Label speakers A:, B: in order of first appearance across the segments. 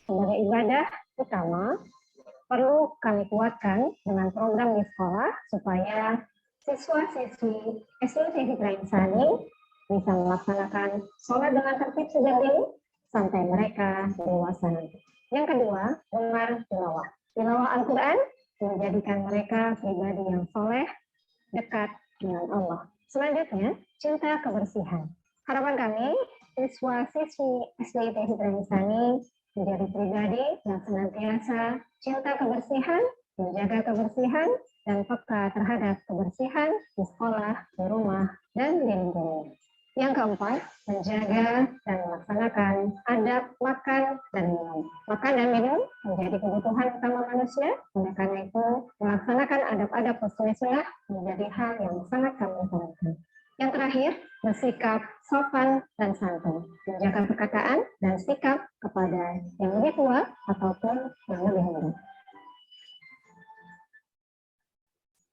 A: sebagai ibadah utama perlu kami kuatkan dengan program di sekolah supaya siswa-siswi SD Fitra Insani bisa melaksanakan sholat dengan tertib sejak dini sampai mereka dewasa nanti. Yang kedua, gemar tilawah. Tilawah Al-Quran menjadikan mereka pribadi yang soleh, dekat dengan Allah. Selanjutnya, cinta kebersihan. Harapan kami, siswa-siswi SD Fitra Insani menjadi pribadi yang senantiasa cinta kebersihan, menjaga kebersihan, dan peka terhadap kebersihan di sekolah, di rumah, dan di lingkungan. Yang keempat, menjaga dan melaksanakan adab makan dan minum. Makan dan minum menjadi kebutuhan utama manusia, oleh karena itu melaksanakan adab-adab sesuai sunnah menjadi hal yang sangat kami usahakan. Yang terakhir, bersikap sopan dan santun, menjaga perkataan dan sikap kepada yang lebih tua ataupun yang lebih muda.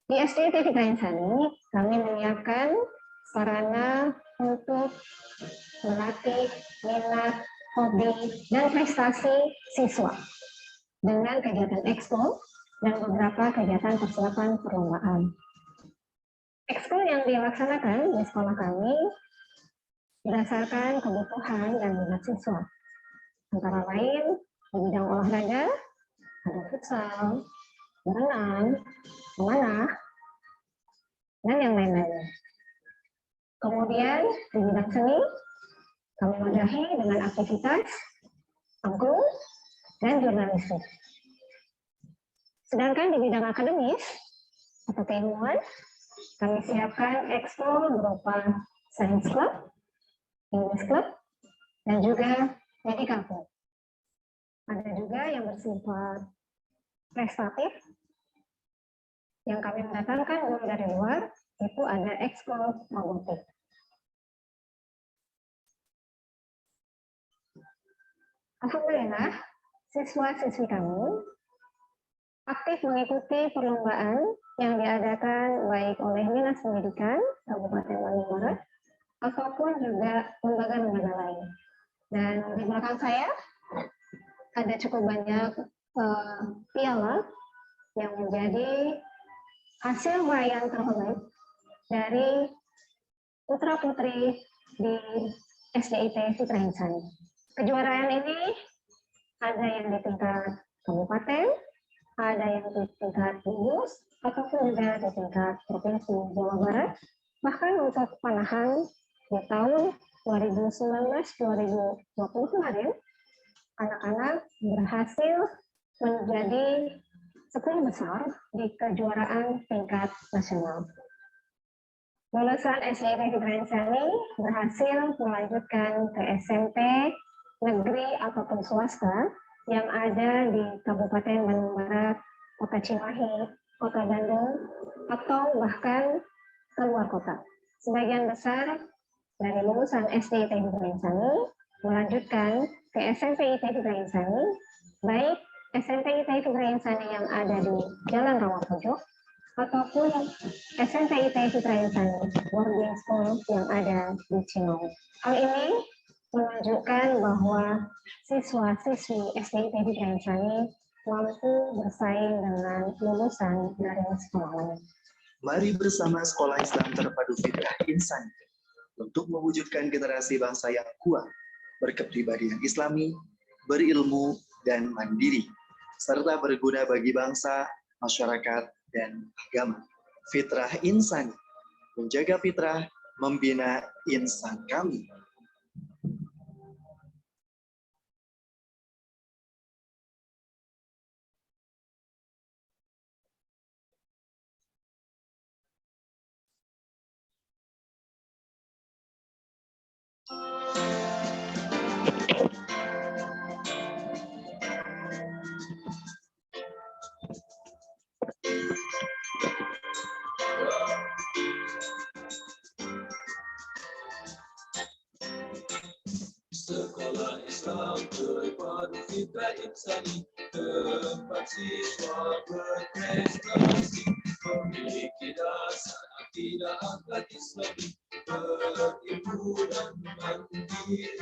A: Di SD Fitra Insani, kami menyiapkan sarana untuk melatih minat, hobi, dan prestasi siswa dengan kegiatan ekskul dan beberapa kegiatan persiapan perlombaan. Ekskul yang dilaksanakan di sekolah kami berdasarkan kebutuhan dan minat siswa. Antara lain, di bidang olahraga, ada futsal, berenang, memanah, dan yang lain-lain. Kemudian, di bidang seni, kami wadahi dengan aktivitas angklung dan jurnalistik. Sedangkan di bidang akademis atau keilmuan, kami siapkan ekskul berupa Science Club, English Club, dan juga Medical Club. Ada juga yang bersifat prestatif, yang kami mendatangkan guru dari luar, itu ada ekskul robotik. Alhamdulillah, siswa-siswi kami aktif mengikuti perlombaan yang diadakan baik oleh Dinas Pendidikan Kabupaten Bandung Barat ataupun juga lembaga-lembaga lain. Dan di belakang saya ada cukup banyak piala yang menjadi hasil raihan terbaik dari putra-putri di SDIT Fitra Insani. Kejuaraan ini ada yang di tingkat kabupaten, ada yang di tingkat gugus, ataupun juga di tingkat provinsi Jawa Barat. Bahkan untuk panahan di tahun 2019-2020 kemarin, anak-anak berhasil menjadi 10 besar di kejuaraan tingkat nasional. Lulusan SDIT Fitra Insani berhasil melanjutkan ke SMP, negeri ataupun swasta yang ada di Kabupaten Bandung Barat, Kota Cimahi, Kota Bandung, atau bahkan keluar kota. Sebagian besar dari lulusan SDIT Fitra Insani melanjutkan ke SMP IT Fitra Insani, baik SMP IT Fitra Insani yang ada di Jalan Rawapojok, ataupun SMP IT Fitra Insani boarding school yang ada di Cimahi. Hal ini menunjukkan bahwa siswa-siswi SDIT Fitra Insani mampu bersaing dengan lulusan dari sekolah lain.
B: Mari bersama Sekolah Islam Terpadu Fitrah Insani untuk mewujudkan generasi bangsa yang kuat, berkepribadian Islami, berilmu, dan mandiri, serta berguna bagi bangsa, masyarakat, dan agama. Fitrah Insani, menjaga fitrah, membina insan kami.
C: Sekolah Islam Terpadu Fitrah Insani, tempat siswa berprestasi, memiliki dasar akidah akhlak Islami, berilmu dan mandiri.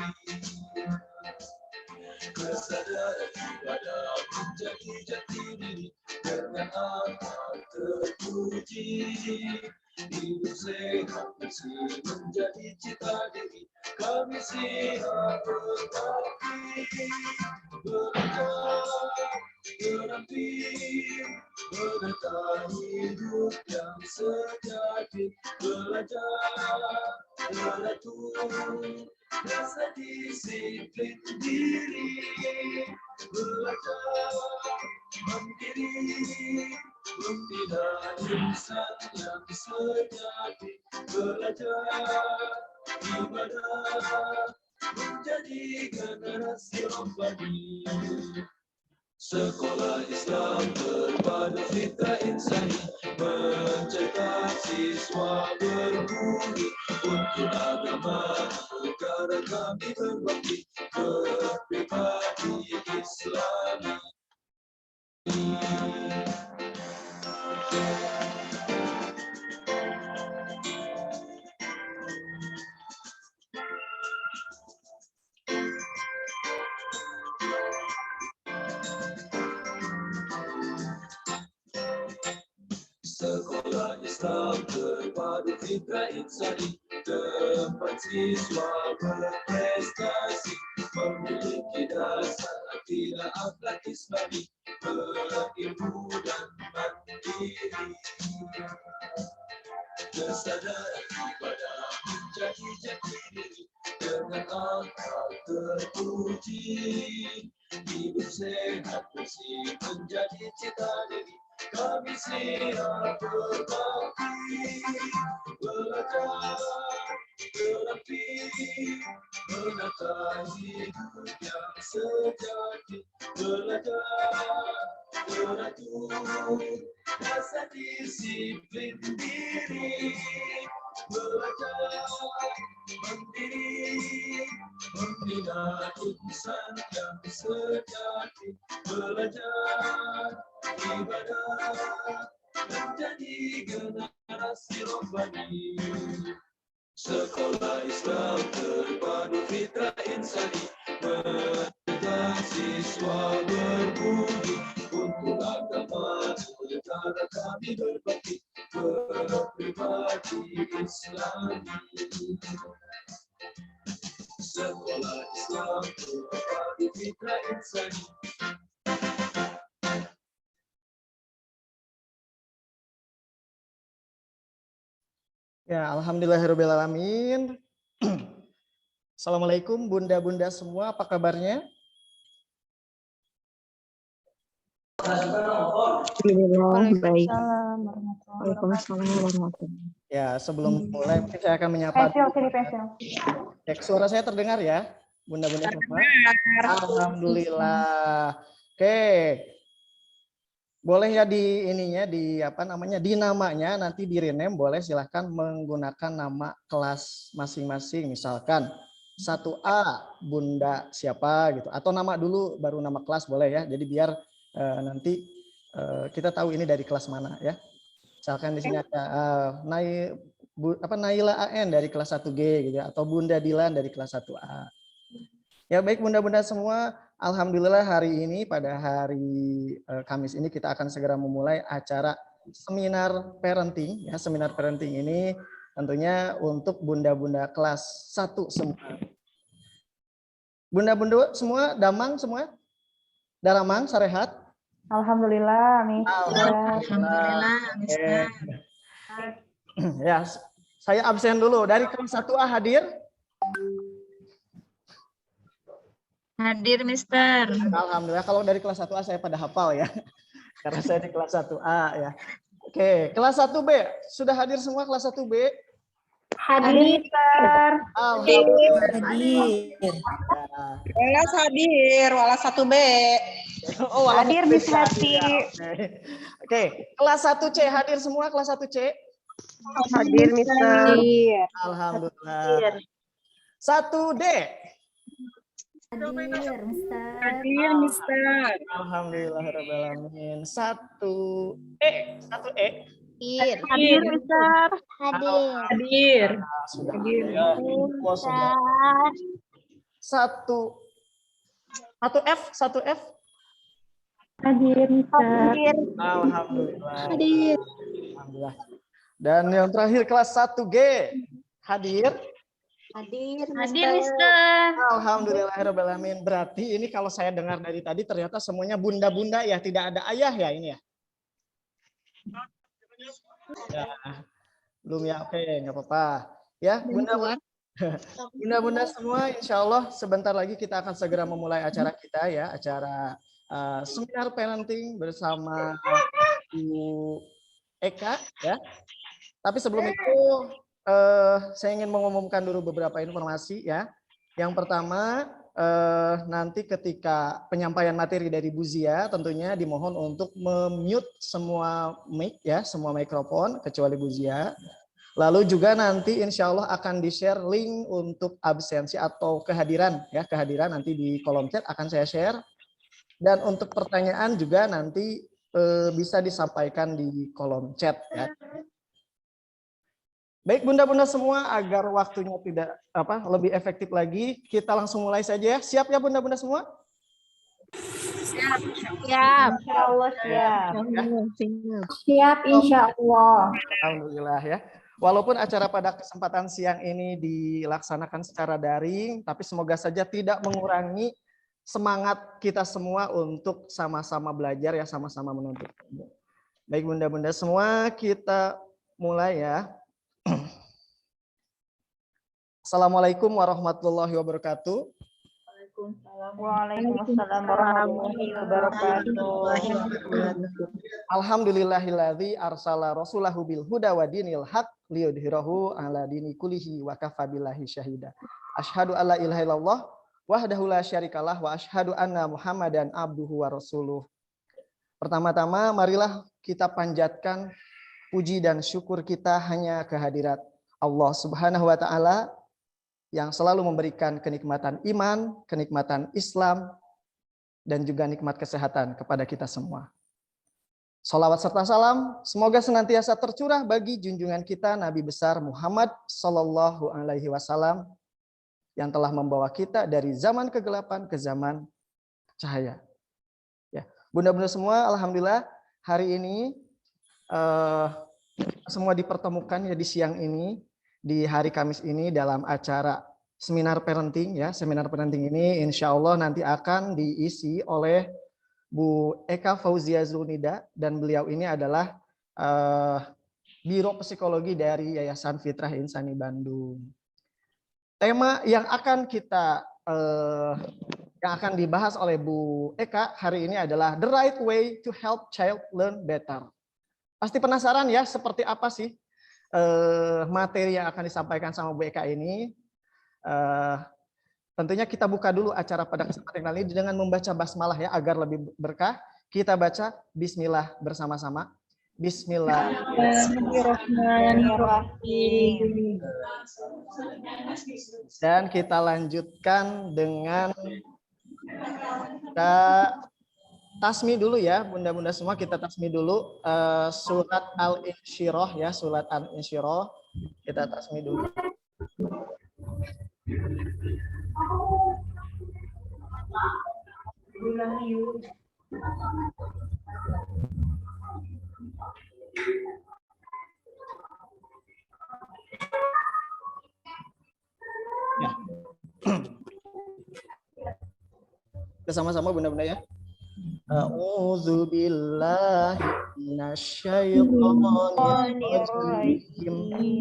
C: kesadaran ibadah menjadi jati diri dengan akal terpuji. Hidup sehat bersih menjadi cita diri, kami siap berbakti, belajar, terapi, menata hidup yang sejati, belajar, teratur, rasa disiplin diri, belajar, mandiri, membina insan yang sejati, belajar, ibadah, menjadi generasi robbani. Sekolah Islam terpadu fitrah insani, mencetak siswa berbudi untuk agama negara kami berbakti, berpribadi Islami. Sekolah Islam terpadu fitrah insani, tempat siswa berprestasi, memiliki dasar akidah akhlak Islami, berilmu dan mandiri. Kesadaran ibadah menjadi jati diri dengan akal terpuji. Hidup sehat bersih menjadi cita diri, kami siap berbakti, belajar, terapi, menata hidup yang sejati, belajar, teratur, rasa disiplin diri, belajar, mandiri, membina insan yang sejati, belajar, ibadah, menjadi generasi robbani. Sekolah Islam terpadu fitrah insani, mencetak siswa berbudi untuk agama negara kami berbakti, berpribadi Islami. Sekolah Islam terpadu fitrah insani.
D: Ya, alhamdulillahirrahmanirrahim. Assalamualaikum bunda-bunda semua, apa kabarnya?
E: Alhamdulillah, baik. Waalaikumsalam warahmatullahi.
D: Ya, sebelum mulai mungkin saya akan menyapa. Cek suara saya terdengar ya, bunda-bunda semua? Alhamdulillah. Oke. Boleh ya di ininya di apa namanya di namanya nanti di rename, boleh silahkan menggunakan nama kelas masing-masing, misalkan 1A Bunda siapa gitu, atau nama dulu baru nama kelas boleh ya, jadi biar nanti kita tahu ini dari kelas mana ya. Misalkan di sini ada Naila AN dari kelas 1G gitu ya, atau Bunda Dilan dari kelas 1A. Ya baik bunda-bunda semua, alhamdulillah hari ini pada hari Kamis ini kita akan segera memulai acara seminar parenting. Ya, seminar parenting ini tentunya untuk bunda-bunda kelas 1 semua. Bunda-bunda semua, damang semua? Daramang, sarehat?
F: Alhamdulillah,
D: Alhamdulillah. Ya, saya absen dulu. Dari kelas 1A hadir?
E: Hadir, Mister.
D: Alhamdulillah, kalau dari kelas 1A saya pada hafal ya. Karena saya di kelas 1A ya. Oke, kelas 1B. Sudah hadir semua kelas 1B?
F: Hadir, Mister.
D: Alhamdulillah.
G: Hadir.
F: Walas hadir, walas 1B.
D: Oh,
F: Hadir, Miss Hati.
D: Oke, kelas 1C hadir semua kelas 1C?
F: Hadir, Mister.
D: Alhamdulillah. 1D.
G: Hadir, Mister.
F: Hadir, Mister.
D: Alhamdulillahirrahmanirrahim. 1E. 1E.
F: Hadir, Mister.
G: Hadir.
D: Sudah. Ya. 1 Satu F.
F: Hadir, Mister.
D: Alhamdulillah. Alhamdulillah. Dan yang terakhir kelas 1G. Hadir.
G: Hadir,
E: Mister.
D: Alhamdulillahirrahmanirrahim. Berarti ini kalau saya dengar dari tadi ternyata semuanya bunda-bunda ya, tidak ada ayah ya ini ya. Ya. Belum ya, oke, nggak apa-apa. Ya, bunda-bunda semua, insya Allah sebentar lagi kita akan segera memulai acara kita ya, acara seminar parenting bersama Bu Eka ya. Tapi sebelum itu saya ingin mengumumkan dulu beberapa informasi ya. Yang pertama nanti ketika penyampaian materi dari Bu Zia tentunya dimohon untuk memute semua mic ya, semua mikrofon kecuali Bu Zia. Lalu juga nanti insya Allah akan di-share link untuk absensi atau kehadiran ya, kehadiran nanti di kolom chat akan saya share. Dan untuk pertanyaan juga nanti bisa disampaikan di kolom chat ya. Baik bunda-bunda semua, agar waktunya tidak lebih efektif lagi, kita langsung mulai saja ya. Siap ya bunda-bunda semua?
F: Siap.
G: Insya Allah siap.
A: Siap, insya Allah.
D: Alhamdulillah ya. Walaupun acara pada kesempatan siang ini dilaksanakan secara daring, tapi semoga saja tidak mengurangi semangat kita semua untuk sama-sama belajar ya, sama-sama menuntut. Baik bunda-bunda semua, kita mulai ya. Assalamualaikum warahmatullahi wabarakatuh.
F: Waalaikumsalam warahmatullahi wabarakatuh.
D: Alhamdulillahilladzi arsala rasulahu bil huda wa dinil haq liyudhhirahu ala dini kullihi wa kafa billahi syahida. Asyhadu alla ilaha illallah wahdahu la syarikalah wa asyhadu anna Muhammadan abduhu wa rasuluh. Pertama-tama marilah kita panjatkan puji dan syukur kita hanya kehadirat Allah Subhanahu wa taala yang selalu memberikan kenikmatan iman, kenikmatan Islam, dan juga nikmat kesehatan kepada kita semua. Salawat serta salam semoga senantiasa tercurah bagi junjungan kita Nabi besar Muhammad Sallallahu Alaihi Wasallam yang telah membawa kita dari zaman kegelapan ke zaman cahaya. Ya, bunda-bunda semua, alhamdulillah hari ini semua dipertemukan ya di siang ini, di hari Kamis ini dalam acara seminar parenting ya. Seminar parenting ini insya Allah nanti akan diisi oleh Bu Eka Fauzia Zulnida dan beliau ini adalah Biro Psikologi dari Yayasan Fitrah Insani Bandung. Tema yang akan yang akan dibahas oleh Bu Eka hari ini adalah The Right Way to Help Child Learn Better. Pasti penasaran ya seperti apa sih materi yang akan disampaikan sama Bu Eka ini. Tentunya kita buka dulu acara pada kesempatan kali ini dengan membaca basmalah ya agar lebih berkah. Kita baca bismillah bersama-sama.
F: Bismillahirrahmanirrahim.
D: Dan kita lanjutkan dengan kita tasmi dulu ya, bunda-bunda semua kita tasmi dulu surat Al-Insyirah ya, surat Al-Insyirah kita tasmi dulu. Ya. Bersama-sama bunda-bunda ya. A'udzu billahi minasyaitonir rajim.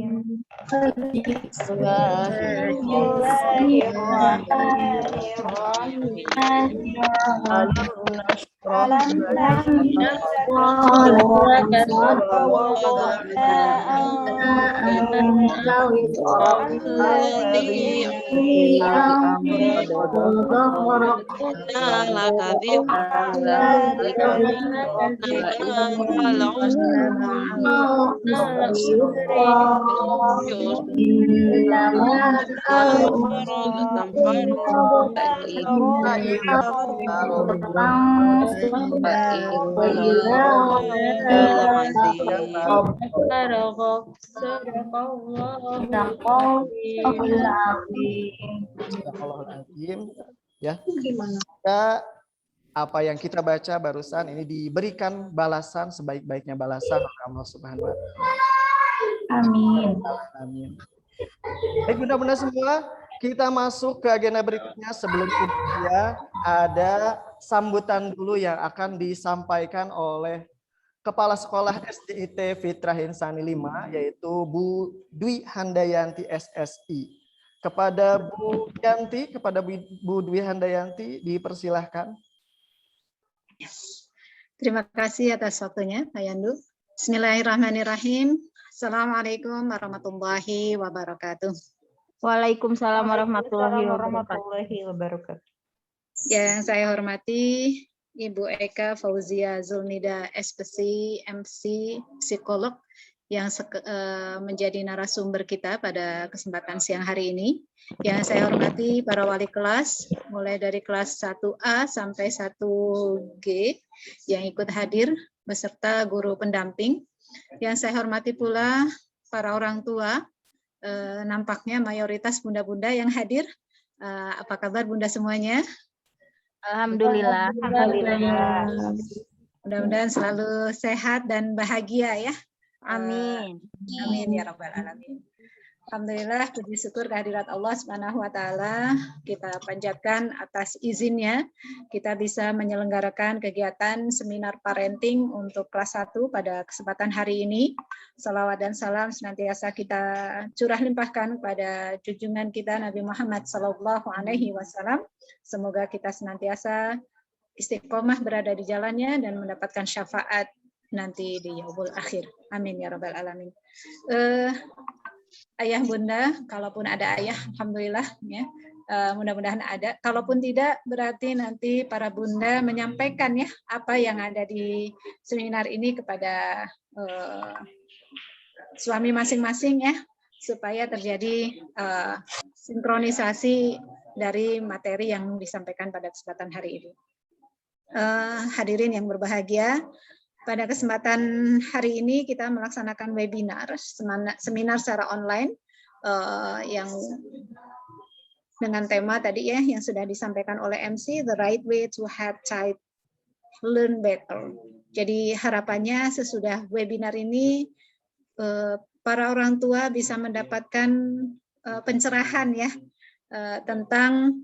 D: Ya. Maka apa yang kita baca barusan ini diberikan balasan sebaik-baiknya balasan oleh Allah Subhanahu wa taala.
F: Amin.
D: Amin. Baik, bunda-bunda semua, kita masuk ke agenda berikutnya. Sebelum itu ya, ada sambutan dulu yang akan disampaikan oleh Kepala Sekolah SDIT Fitrah Insani 5, yaitu Bu Dwi Handayanti SSI. Kepada Bu Dwi Handayanti, dipersilahkan.
H: Terima kasih atas waktunya, Pak Yandu. Bismillahirrahmanirrahim. Assalamualaikum warahmatullahi wabarakatuh.
E: Waalaikumsalam warahmatullahi
F: warahmatullahi wabarakatuh.
H: Yang saya hormati Ibu Eka Fauzia Zulnida, SPC, MC, psikolog yang menjadi narasumber kita pada kesempatan siang hari ini. Yang saya hormati para wali kelas, mulai dari kelas 1A sampai 1G yang ikut hadir, beserta guru pendamping. Yang saya hormati pula para orang tua, nampaknya mayoritas bunda-bunda yang hadir. Apa kabar bunda semuanya?
E: Alhamdulillah.
H: Mudah-mudahan selalu sehat dan bahagia ya.
E: Amin.
H: Amin ya rabbal alamin. Alhamdulillah, puji syukur kehadirat Allah Subhanahu wa taala kita panjatkan atas izinnya kita bisa menyelenggarakan kegiatan seminar parenting untuk kelas 1 pada kesempatan hari ini. Salawat dan salam senantiasa kita curah limpahkan kepada junjungan kita Nabi Muhammad sallallahu alaihi wasallam. Semoga kita senantiasa istiqomah berada di jalannya dan mendapatkan syafaat nanti di yaumul akhir. Amin ya rabbal alamin. Ayah bunda, kalaupun ada ayah, alhamdulillah ya. Mudah-mudahan ada. Kalaupun tidak, berarti nanti para bunda menyampaikan ya apa yang ada di seminar ini kepada suami masing-masing ya, supaya terjadi sinkronisasi dari materi yang disampaikan pada kesempatan hari ini. Hadirin yang berbahagia, pada kesempatan hari ini kita melaksanakan webinar, seminar secara online yang dengan tema tadi ya yang sudah disampaikan oleh MC, The Right Way to Help Child Learn Better. Jadi harapannya sesudah webinar ini para orang tua bisa mendapatkan pencerahan ya tentang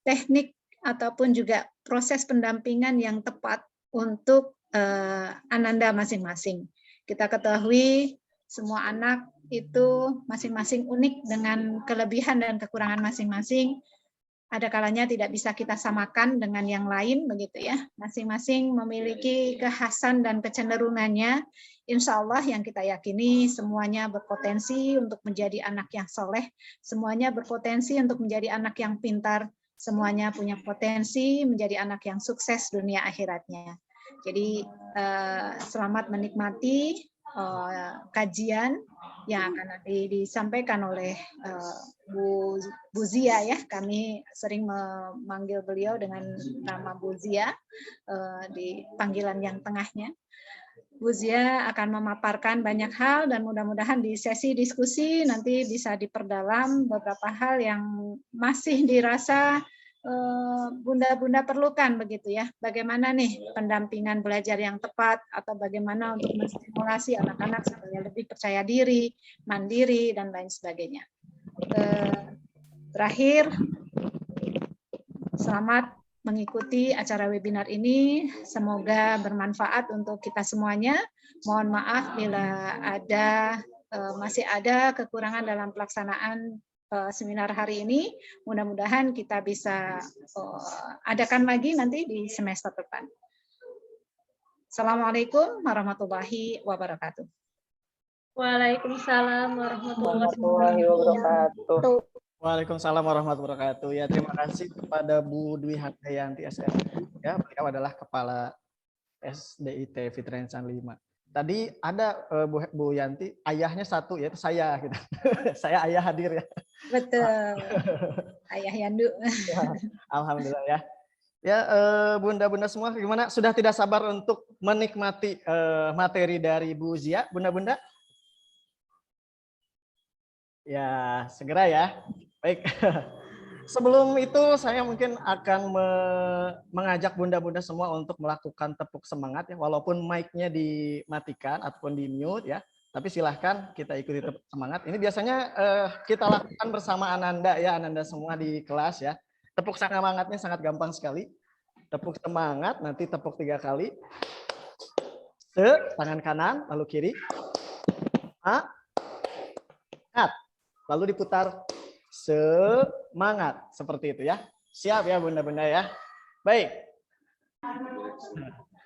H: teknik ataupun juga proses pendampingan yang tepat untuk ananda masing-masing. Kita ketahui semua anak itu masing-masing unik dengan kelebihan dan kekurangan masing-masing. Ada kalanya tidak bisa kita samakan dengan yang lain, begitu ya. Masing-masing memiliki kekhasan dan kecenderungannya. Insya Allah yang kita yakini semuanya berpotensi untuk menjadi anak yang soleh, semuanya berpotensi untuk menjadi anak yang pintar, semuanya punya potensi menjadi anak yang sukses dunia akhiratnya. Jadi selamat menikmati kajian yang akan nanti disampaikan oleh Bu Zia ya. Kami sering memanggil beliau dengan nama Bu Zia di panggilan yang tengahnya. Bu Zia akan memaparkan banyak hal dan mudah-mudahan di sesi diskusi nanti bisa diperdalam beberapa hal yang masih dirasa bunda-bunda perlukan begitu ya. Bagaimana nih pendampingan belajar yang tepat atau bagaimana untuk menstimulasi anak-anak supaya lebih percaya diri, mandiri dan lain sebagainya. Terakhir, selamat mengikuti acara webinar ini. Semoga bermanfaat untuk kita semuanya. Mohon maaf bila masih ada kekurangan dalam pelaksanaan seminar hari ini. Mudah-mudahan kita bisa adakan lagi nanti di semester depan. Assalamualaikum warahmatullahi wabarakatuh.
F: Waalaikumsalam warahmatullahi wabarakatuh.
D: Waalaikumsalam warahmatullahi wabarakatuh. Ya, terima kasih kepada Bu Dwi Handayanti SSI. Ya, beliau adalah Kepala SDIT Fitrah Insani 5. Tadi ada Bu Yanti, ayahnya satu, yaitu saya. Gitu. Saya ayah hadir ya.
H: Betul. Ayah Yandu.
D: Ya, alhamdulillah ya. Ya, bunda-bunda semua, gimana? Sudah tidak sabar untuk menikmati materi dari Bu Zia, bunda-bunda? Ya, segera ya. Baik. Sebelum itu saya mungkin akan mengajak bunda-bunda semua untuk melakukan tepuk semangat ya, walaupun mic-nya dimatikan ataupun di mute ya. Tapi silahkan kita ikuti tepuk semangat. Ini biasanya kita lakukan bersama Ananda ya, Ananda semua di kelas ya. Tepuk semangatnya sangat gampang sekali. Tepuk semangat, nanti tepuk 3 kali. Tangan kanan, lalu kiri. Lalu diputar. Semangat. Seperti itu ya. Siap ya bunda-bunda ya. Baik.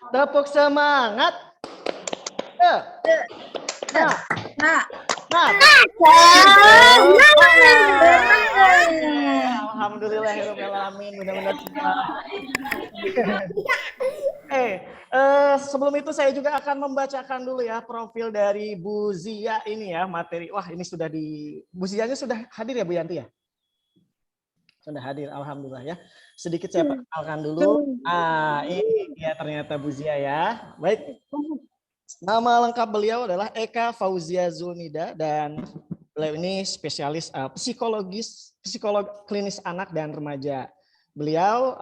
D: Tepuk semangat. Alhamdulillahirobbilalamin. Mudah-mudahan sebelum itu saya juga akan membacakan dulu ya profil dari Bu Zia ini ya, materi. Wah, ini sudah Bu Zianya sudah hadir ya Bu Yanti ya? Sudah hadir, alhamdulillah ya. Sedikit saya perkenalkan dulu. Ini dia ternyata Bu Zia ya. Baik. Nama lengkap beliau adalah Eka Fauzia Zulnida dan beliau ini spesialis psikolog klinis anak dan remaja. Beliau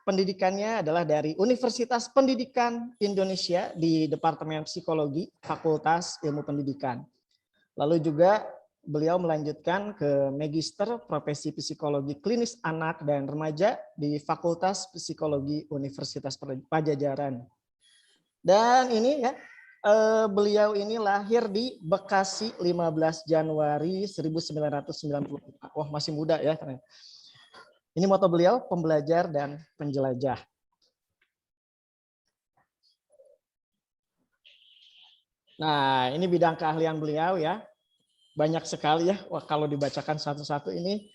D: pendidikannya adalah dari Universitas Pendidikan Indonesia di Departemen Psikologi, Fakultas Ilmu Pendidikan. Lalu juga beliau melanjutkan ke Magister Profesi Psikologi Klinis Anak dan Remaja di Fakultas Psikologi Universitas Pajajaran. Dan ini ya, beliau ini lahir di Bekasi 15 Januari 1995. Wah, masih muda ya ternyata. Ini moto beliau, pembelajar dan penjelajah. Nah, ini bidang keahlian beliau ya. Banyak sekali ya. Wah, kalau dibacakan satu-satu ini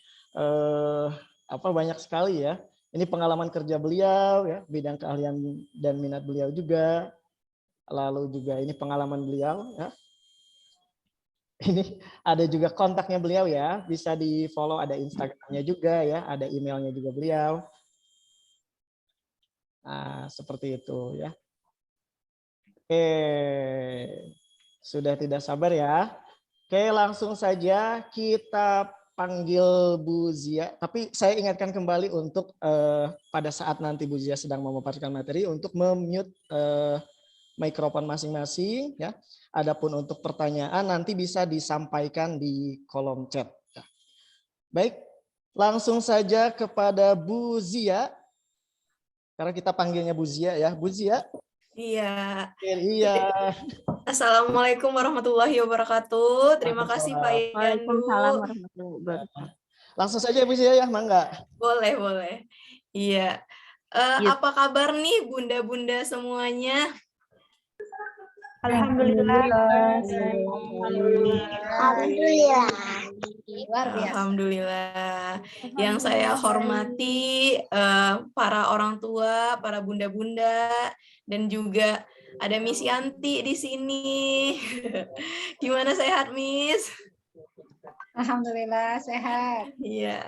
D: banyak sekali ya. Ini pengalaman kerja beliau ya, bidang keahlian dan minat beliau juga. Lalu juga ini pengalaman beliau ya. Ini ada juga kontaknya beliau ya, bisa di-follow, ada Instagramnya juga ya, ada emailnya juga beliau. Nah, seperti itu ya. Oke, sudah tidak sabar ya. Oke, langsung saja kita panggil Bu Zia. Tapi saya ingatkan kembali untuk pada saat nanti Bu Zia sedang memaparkan materi untuk memute mikrofon masing-masing ya. Adapun untuk pertanyaan nanti bisa disampaikan di kolom chat. Baik, langsung saja kepada Bu Zia. Karena kita panggilnya Bu Zia ya. Bu Zia.
I: Iya.
D: Iya.
I: Assalamualaikum warahmatullahi wabarakatuh. Terima kasih Pak Yandu.
E: Waalaikumsalam warahmatullahi wabarakatuh.
D: Langsung saja Bu Zia ya, mangga.
I: Boleh. Iya. Apa kabar nih bunda-bunda semuanya?
E: Alhamdulillah.
I: Alhamdulillah. Yang saya hormati para orang tua, para bunda-bunda, dan juga ada Miss Yanti di sini. Gimana, sehat, Miss?
H: Alhamdulillah sehat.
I: Iya.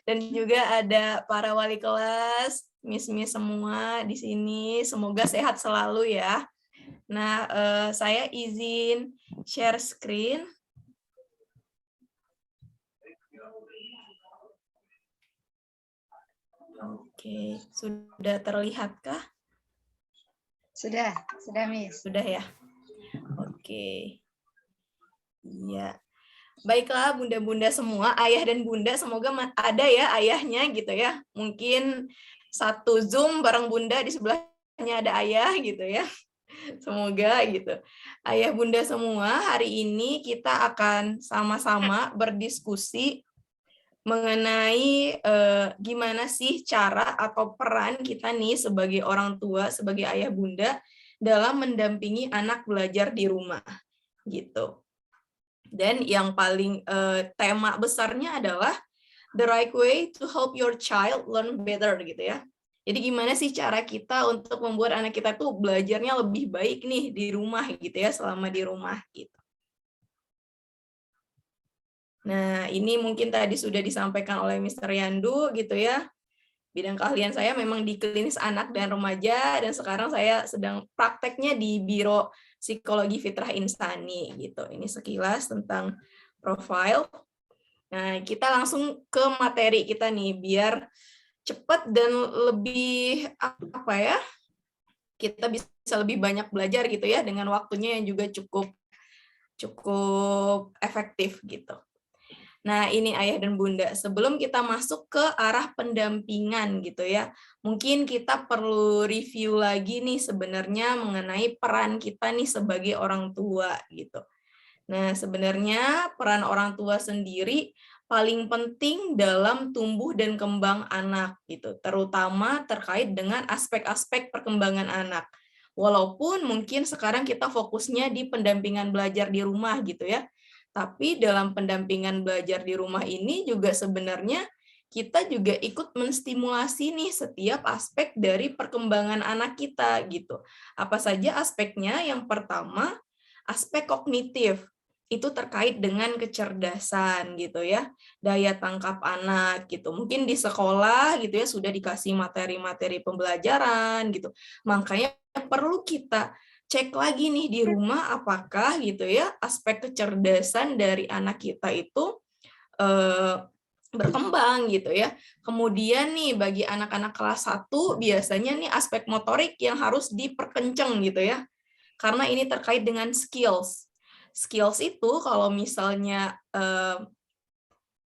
I: Dan juga ada para wali kelas, Miss semua di sini. Semoga sehat selalu ya. Nah, saya izin share screen. Oke, sudah terlihatkah?
H: Sudah Miss.
I: Sudah ya. Oke. Iya. Baiklah bunda-bunda semua, ayah dan bunda, semoga ada ya ayahnya gitu ya. Mungkin satu Zoom bareng bunda, di sebelahnya ada ayah gitu ya. Semoga gitu. Ayah bunda semua, hari ini kita akan sama-sama berdiskusi mengenai gimana sih cara atau peran kita nih sebagai orang tua, sebagai ayah bunda dalam mendampingi anak belajar di rumah gitu. Dan yang paling tema besarnya adalah the right way to help your child learn better gitu ya. Jadi gimana sih cara kita untuk membuat anak kita tuh belajarnya lebih baik nih di rumah gitu ya, selama di rumah gitu. Nah, ini mungkin tadi sudah disampaikan oleh Mr. Yandu gitu ya. Bidang keahlian saya memang di klinis anak dan remaja, dan sekarang saya sedang prakteknya di Biro Psikologi Fitrah Insani gitu. Ini sekilas tentang profil. Nah, kita langsung ke materi kita nih, biar cepat dan lebih apa ya? Kita bisa lebih banyak belajar gitu ya, dengan waktunya yang juga cukup efektif gitu. Nah, ini Ayah dan Bunda, sebelum kita masuk ke arah pendampingan gitu ya, mungkin kita perlu review lagi nih sebenarnya mengenai peran kita nih sebagai orang tua gitu. Nah, sebenarnya peran orang tua sendiri paling penting dalam tumbuh dan kembang anak gitu, terutama terkait dengan aspek-aspek perkembangan anak. Walaupun mungkin sekarang kita fokusnya di pendampingan belajar di rumah gitu ya. Tapi dalam pendampingan belajar di rumah ini juga sebenarnya kita juga ikut menstimulasi nih setiap aspek dari perkembangan anak kita gitu. Apa saja aspeknya? Yang pertama, aspek kognitif. Itu terkait dengan kecerdasan gitu ya, daya tangkap anak gitu. Mungkin di sekolah gitu ya sudah dikasih materi-materi pembelajaran gitu. Makanya perlu kita cek lagi nih di rumah apakah gitu ya aspek kecerdasan dari anak kita itu berkembang gitu ya. Kemudian nih bagi anak-anak kelas 1 biasanya nih aspek motorik yang harus diperkenceng gitu ya. Karena ini terkait dengan skills. Skills itu kalau misalnya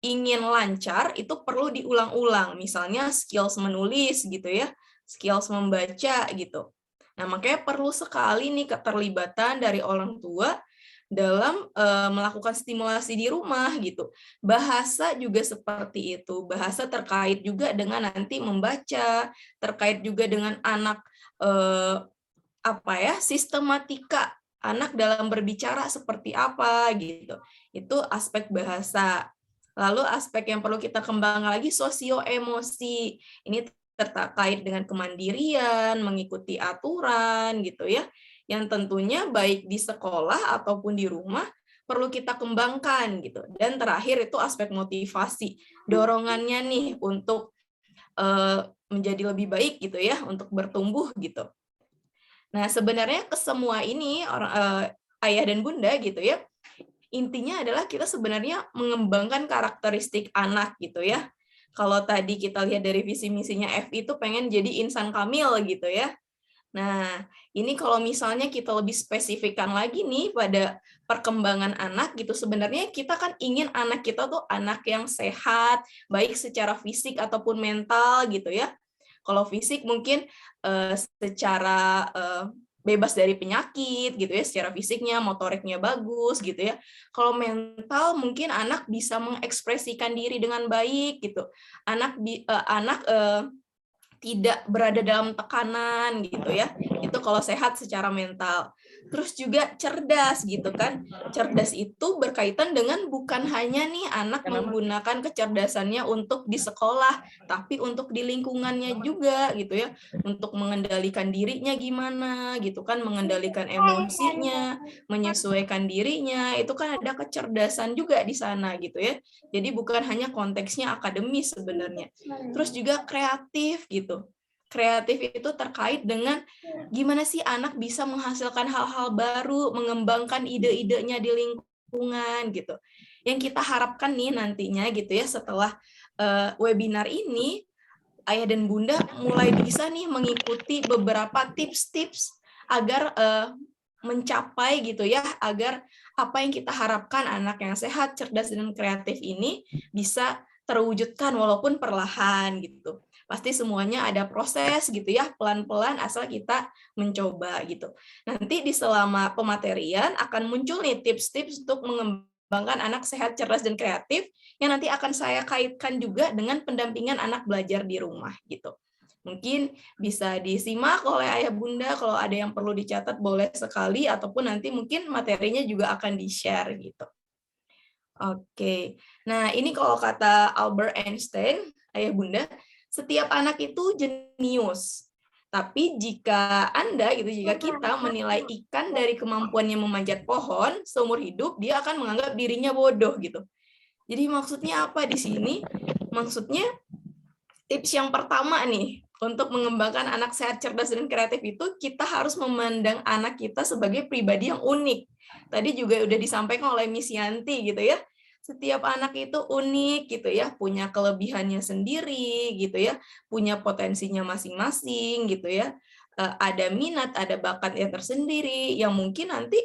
I: ingin lancar itu perlu diulang-ulang. Misalnya skills menulis gitu ya, skills membaca gitu. Nah, makanya perlu sekali nih keterlibatan dari orang tua dalam melakukan stimulasi di rumah gitu. Bahasa juga seperti itu. Bahasa terkait juga dengan nanti membaca, terkait juga dengan anak sistematika anak dalam berbicara seperti apa gitu. Itu aspek bahasa. Lalu aspek yang perlu kita kembangkan lagi sosio-emosi. Ini terkait dengan kemandirian, mengikuti aturan gitu ya. Yang tentunya baik di sekolah ataupun di rumah perlu kita kembangkan gitu. Dan terakhir itu aspek motivasi. Dorongannya nih untuk menjadi lebih baik gitu ya, untuk bertumbuh gitu. Nah, sebenarnya kesemua ini ayah dan bunda gitu ya, intinya adalah kita sebenarnya mengembangkan karakteristik anak gitu ya. Kalau tadi kita lihat dari visi misinya FI itu pengen jadi insan kamil gitu ya. Nah, ini kalau misalnya kita lebih spesifikkan lagi nih pada perkembangan anak gitu, sebenarnya kita kan ingin anak kita tuh anak yang sehat, baik secara fisik ataupun mental gitu ya. Kalau fisik mungkin secara bebas dari penyakit gitu ya, secara fisiknya, motoriknya bagus gitu ya. Kalau mental mungkin anak bisa mengekspresikan diri dengan baik gitu. Anak tidak berada dalam tekanan gitu ya. Itu kalau sehat secara mental. Terus juga cerdas gitu kan. Cerdas itu berkaitan dengan bukan hanya nih anak menggunakan kecerdasannya untuk di sekolah, tapi untuk di lingkungannya juga gitu ya. Untuk mengendalikan dirinya gimana gitu kan, mengendalikan emosinya, menyesuaikan dirinya, itu kan ada kecerdasan juga di sana gitu ya. Jadi bukan hanya konteksnya akademis sebenarnya. Terus juga kreatif gitu. Kreatif itu terkait dengan gimana sih anak bisa menghasilkan hal-hal baru, mengembangkan ide-idenya di lingkungan gitu. Yang kita harapkan nih nantinya gitu ya setelah webinar ini, ayah dan bunda mulai bisa nih mengikuti beberapa tips-tips agar mencapai gitu ya, agar apa yang kita harapkan anak yang sehat, cerdas, dan kreatif ini bisa terwujudkan walaupun perlahan gitu. Pasti semuanya ada proses gitu ya, pelan-pelan asal kita mencoba gitu. Nanti di selama pematerian akan muncul nih tips-tips untuk mengembangkan anak sehat, cerdas, dan kreatif yang nanti akan saya kaitkan juga dengan pendampingan anak belajar di rumah gitu. Mungkin bisa disimak oleh ayah bunda, kalau ada yang perlu dicatat boleh sekali, ataupun nanti mungkin materinya juga akan di-share gitu. Oke, nah ini kalau kata Albert Einstein, ayah bunda, setiap anak itu jenius. Tapi jika kita menilai ikan dari kemampuannya memanjat pohon seumur hidup, dia akan menganggap dirinya bodoh gitu. Jadi maksudnya apa di sini? Maksudnya tips yang pertama nih, untuk mengembangkan anak sehat, cerdas, dan kreatif itu kita harus memandang anak kita sebagai pribadi yang unik. Tadi juga udah disampaikan oleh Miss Yanti gitu ya. setiap anak itu unik gitu ya, punya kelebihannya sendiri gitu ya, punya potensinya masing-masing gitu ya. Ada minat, ada bakat yang tersendiri yang mungkin nanti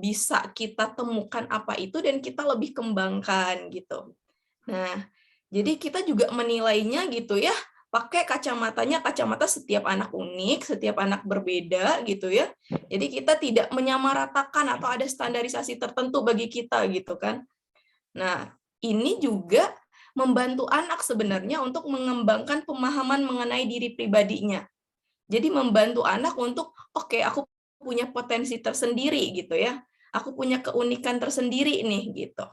I: bisa kita temukan apa itu dan kita lebih kembangkan gitu. Nah, jadi kita juga menilainya gitu ya, pakai kacamata setiap anak unik, setiap anak berbeda gitu ya. Jadi kita tidak menyamaratakan atau ada standarisasi tertentu bagi kita gitu kan. Nah, ini juga membantu anak sebenarnya untuk mengembangkan pemahaman mengenai diri pribadinya. Jadi membantu anak untuk, oke, aku punya potensi tersendiri gitu ya. Aku punya keunikan tersendiri nih gitu.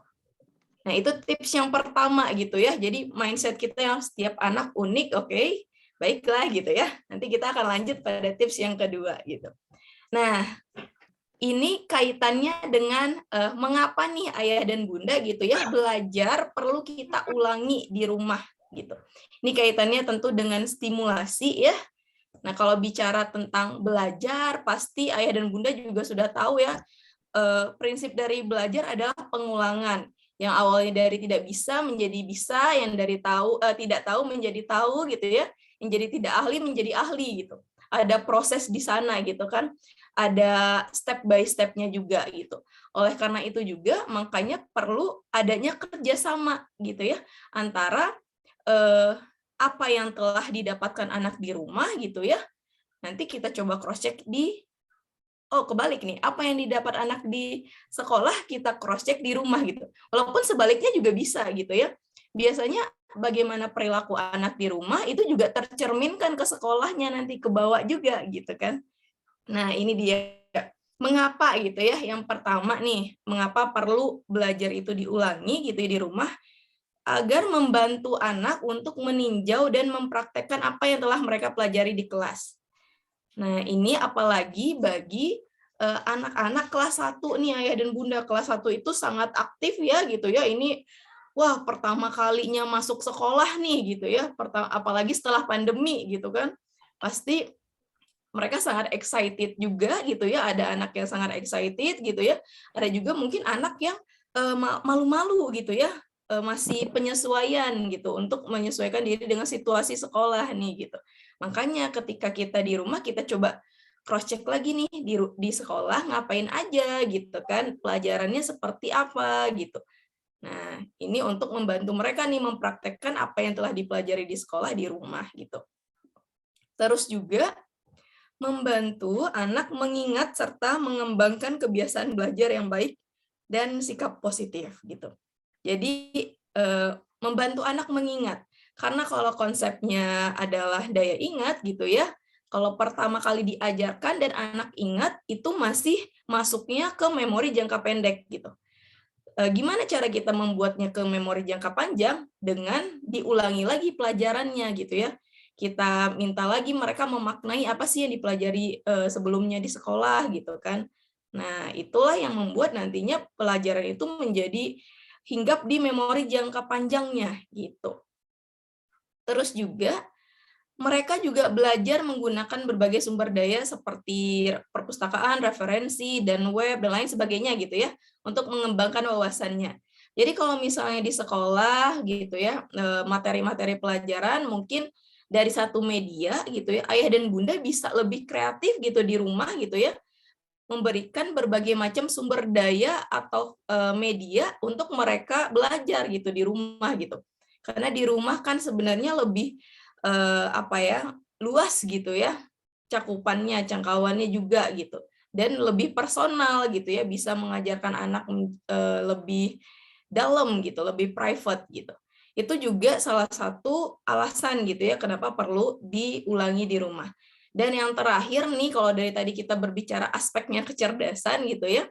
I: Nah, itu tips yang pertama gitu ya. Jadi mindset kita yang setiap anak unik, oke, baiklah gitu ya. Nanti kita akan lanjut pada tips yang kedua gitu. Nah, ini kaitannya dengan mengapa nih ayah dan bunda gitu ya, belajar perlu kita ulangi di rumah gitu. Ini kaitannya tentu dengan stimulasi ya. Nah, kalau bicara tentang belajar, pasti ayah dan bunda juga sudah tahu ya, prinsip dari belajar adalah pengulangan. Yang awalnya dari tidak bisa menjadi bisa, yang dari tidak tahu menjadi tahu gitu ya, yang jadi tidak ahli menjadi ahli gitu. Ada proses di sana gitu kan, ada step by step-nya juga gitu. Oleh karena itu juga makanya perlu adanya kerjasama gitu ya antara apa yang telah didapatkan anak di rumah gitu ya. Nanti kita coba cross check kebalik nih, apa yang didapat anak di sekolah kita cross check di rumah gitu. Walaupun sebaliknya juga bisa gitu ya. Biasanya bagaimana perilaku anak di rumah itu juga tercerminkan ke sekolahnya nanti, ke bawah juga gitu kan. Nah, ini dia. Mengapa gitu ya? Yang pertama nih, mengapa perlu belajar itu diulangi gitu ya di rumah? Agar membantu anak untuk meninjau dan mempraktekkan apa yang telah mereka pelajari di kelas. Nah, ini apalagi bagi anak-anak kelas 1 nih ayah dan bunda. Kelas 1 itu sangat aktif ya gitu ya. Ini wah, pertama kalinya masuk sekolah nih gitu ya. Apalagi setelah pandemi gitu kan. Pasti mereka sangat excited juga gitu ya. Ada anak yang sangat excited gitu ya. Ada juga mungkin anak yang malu-malu gitu ya. Masih penyesuaian gitu untuk menyesuaikan diri dengan situasi sekolah nih gitu. Makanya ketika kita di rumah kita coba cross check lagi nih di sekolah ngapain aja gitu kan, pelajarannya seperti apa gitu. Nah, ini untuk membantu mereka nih mempraktekkan apa yang telah dipelajari di sekolah di rumah gitu. Terus juga membantu anak mengingat serta mengembangkan kebiasaan belajar yang baik dan sikap positif gitu. Jadi membantu anak mengingat, karena kalau konsepnya adalah daya ingat gitu ya, kalau pertama kali diajarkan dan anak ingat itu masih masuknya ke memori jangka pendek gitu. Gimana cara kita membuatnya ke memori jangka panjang? Dengan diulangi lagi pelajarannya gitu ya. Kita minta lagi mereka memaknai apa sih yang dipelajari sebelumnya di sekolah gitu kan. Nah, itulah yang membuat nantinya pelajaran itu menjadi hinggap di memori jangka panjangnya gitu. Terus juga mereka juga belajar menggunakan berbagai sumber daya seperti perpustakaan, referensi, dan web, dan lain sebagainya gitu ya, untuk mengembangkan wawasannya. Jadi kalau misalnya di sekolah gitu ya, materi-materi pelajaran mungkin dari satu media gitu ya, ayah dan bunda bisa lebih kreatif gitu di rumah gitu ya, memberikan berbagai macam sumber daya atau media untuk mereka belajar gitu di rumah gitu. Karena di rumah kan sebenarnya lebih luas gitu ya, cakupannya, jangkauannya juga gitu. Dan lebih personal gitu ya, bisa mengajarkan anak lebih dalam gitu, lebih private gitu. Itu juga salah satu alasan gitu ya kenapa perlu diulangi di rumah. Dan yang terakhir nih, kalau dari tadi kita berbicara aspeknya kecerdasan gitu ya,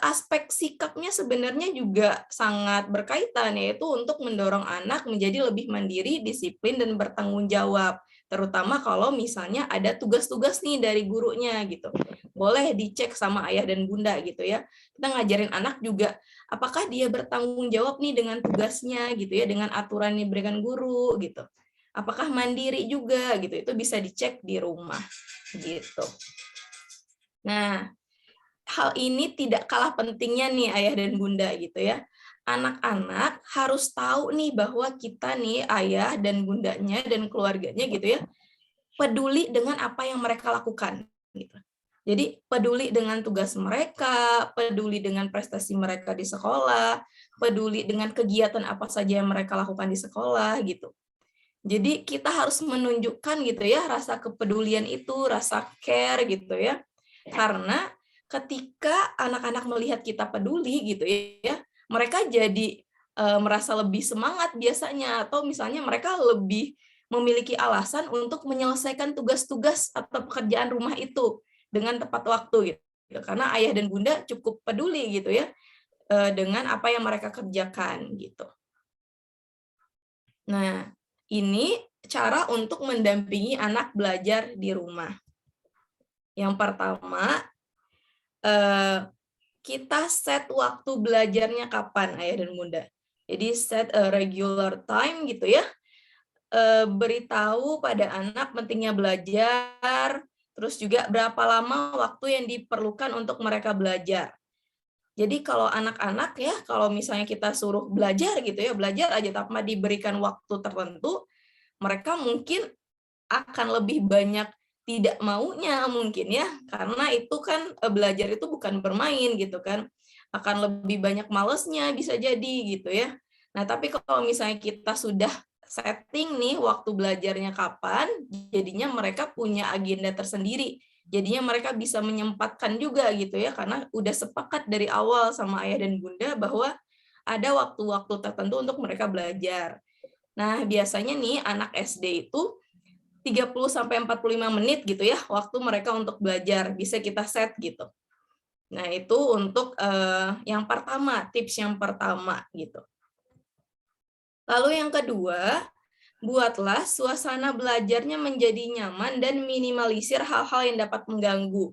I: aspek sikapnya sebenarnya juga sangat berkaitan, yaitu untuk mendorong anak menjadi lebih mandiri, disiplin, dan bertanggung jawab. Terutama kalau misalnya ada tugas-tugas nih dari gurunya gitu. Boleh dicek sama ayah dan bunda gitu ya. Kita ngajarin anak juga, apakah dia bertanggung jawab nih dengan tugasnya gitu ya, dengan aturan yang diberikan guru gitu. Apakah mandiri juga gitu, itu bisa dicek di rumah gitu. Nah, hal ini tidak kalah pentingnya nih ayah dan bunda gitu ya. anak-anak harus tahu nih bahwa kita nih ayah dan bundanya dan keluarganya gitu ya, peduli dengan apa yang mereka lakukan gitu. Jadi peduli dengan tugas mereka, peduli dengan prestasi mereka di sekolah, peduli dengan kegiatan apa saja yang mereka lakukan di sekolah gitu. Jadi kita harus menunjukkan gitu ya rasa kepedulian itu, rasa care gitu ya. Karena ketika anak-anak melihat kita peduli gitu ya, mereka jadi merasa lebih semangat biasanya, atau misalnya mereka lebih memiliki alasan untuk menyelesaikan tugas-tugas atau pekerjaan rumah itu dengan tepat waktu gitu. Karena ayah dan bunda cukup peduli gitu ya dengan apa yang mereka kerjakan gitu. Nah, ini cara untuk mendampingi anak belajar di rumah. Yang pertama, kita set waktu belajarnya kapan, ayah dan bunda. Jadi set a regular time gitu ya. Beritahu pada anak pentingnya belajar, terus juga berapa lama waktu yang diperlukan untuk mereka belajar. Jadi kalau anak-anak ya, kalau misalnya kita suruh belajar gitu ya, belajar aja tanpa diberikan waktu tertentu, mereka mungkin akan lebih banyak tidak maunya mungkin ya, karena itu kan belajar itu bukan bermain gitu kan, akan lebih banyak malesnya bisa jadi gitu ya. Nah tapi kalau misalnya kita sudah setting nih waktu belajarnya kapan, jadinya mereka punya agenda tersendiri. Jadinya mereka bisa menyempatkan juga gitu ya, karena udah sepakat dari awal sama ayah dan bunda bahwa ada waktu-waktu tertentu untuk mereka belajar. Nah, biasanya nih anak SD itu 30-45 menit gitu ya, waktu mereka untuk belajar, bisa kita set gitu. Nah, itu untuk yang pertama, tips yang pertama gitu. Lalu yang kedua, buatlah suasana belajarnya menjadi nyaman dan minimalisir hal-hal yang dapat mengganggu.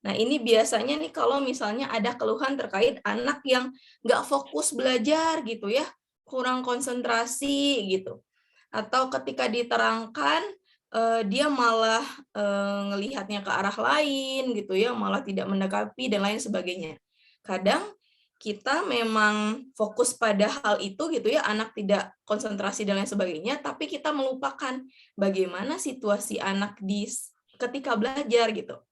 I: Nah, ini biasanya nih kalau misalnya ada keluhan terkait anak yang nggak fokus belajar gitu ya, kurang konsentrasi gitu. Atau ketika diterangkan, dia malah ngelihatnya ke arah lain gitu ya, malah tidak mendekapi dan lain sebagainya. Kadang kita memang fokus pada hal itu gitu ya, anak tidak konsentrasi dan lain sebagainya, tapi kita melupakan bagaimana situasi anak ketika belajar gitu.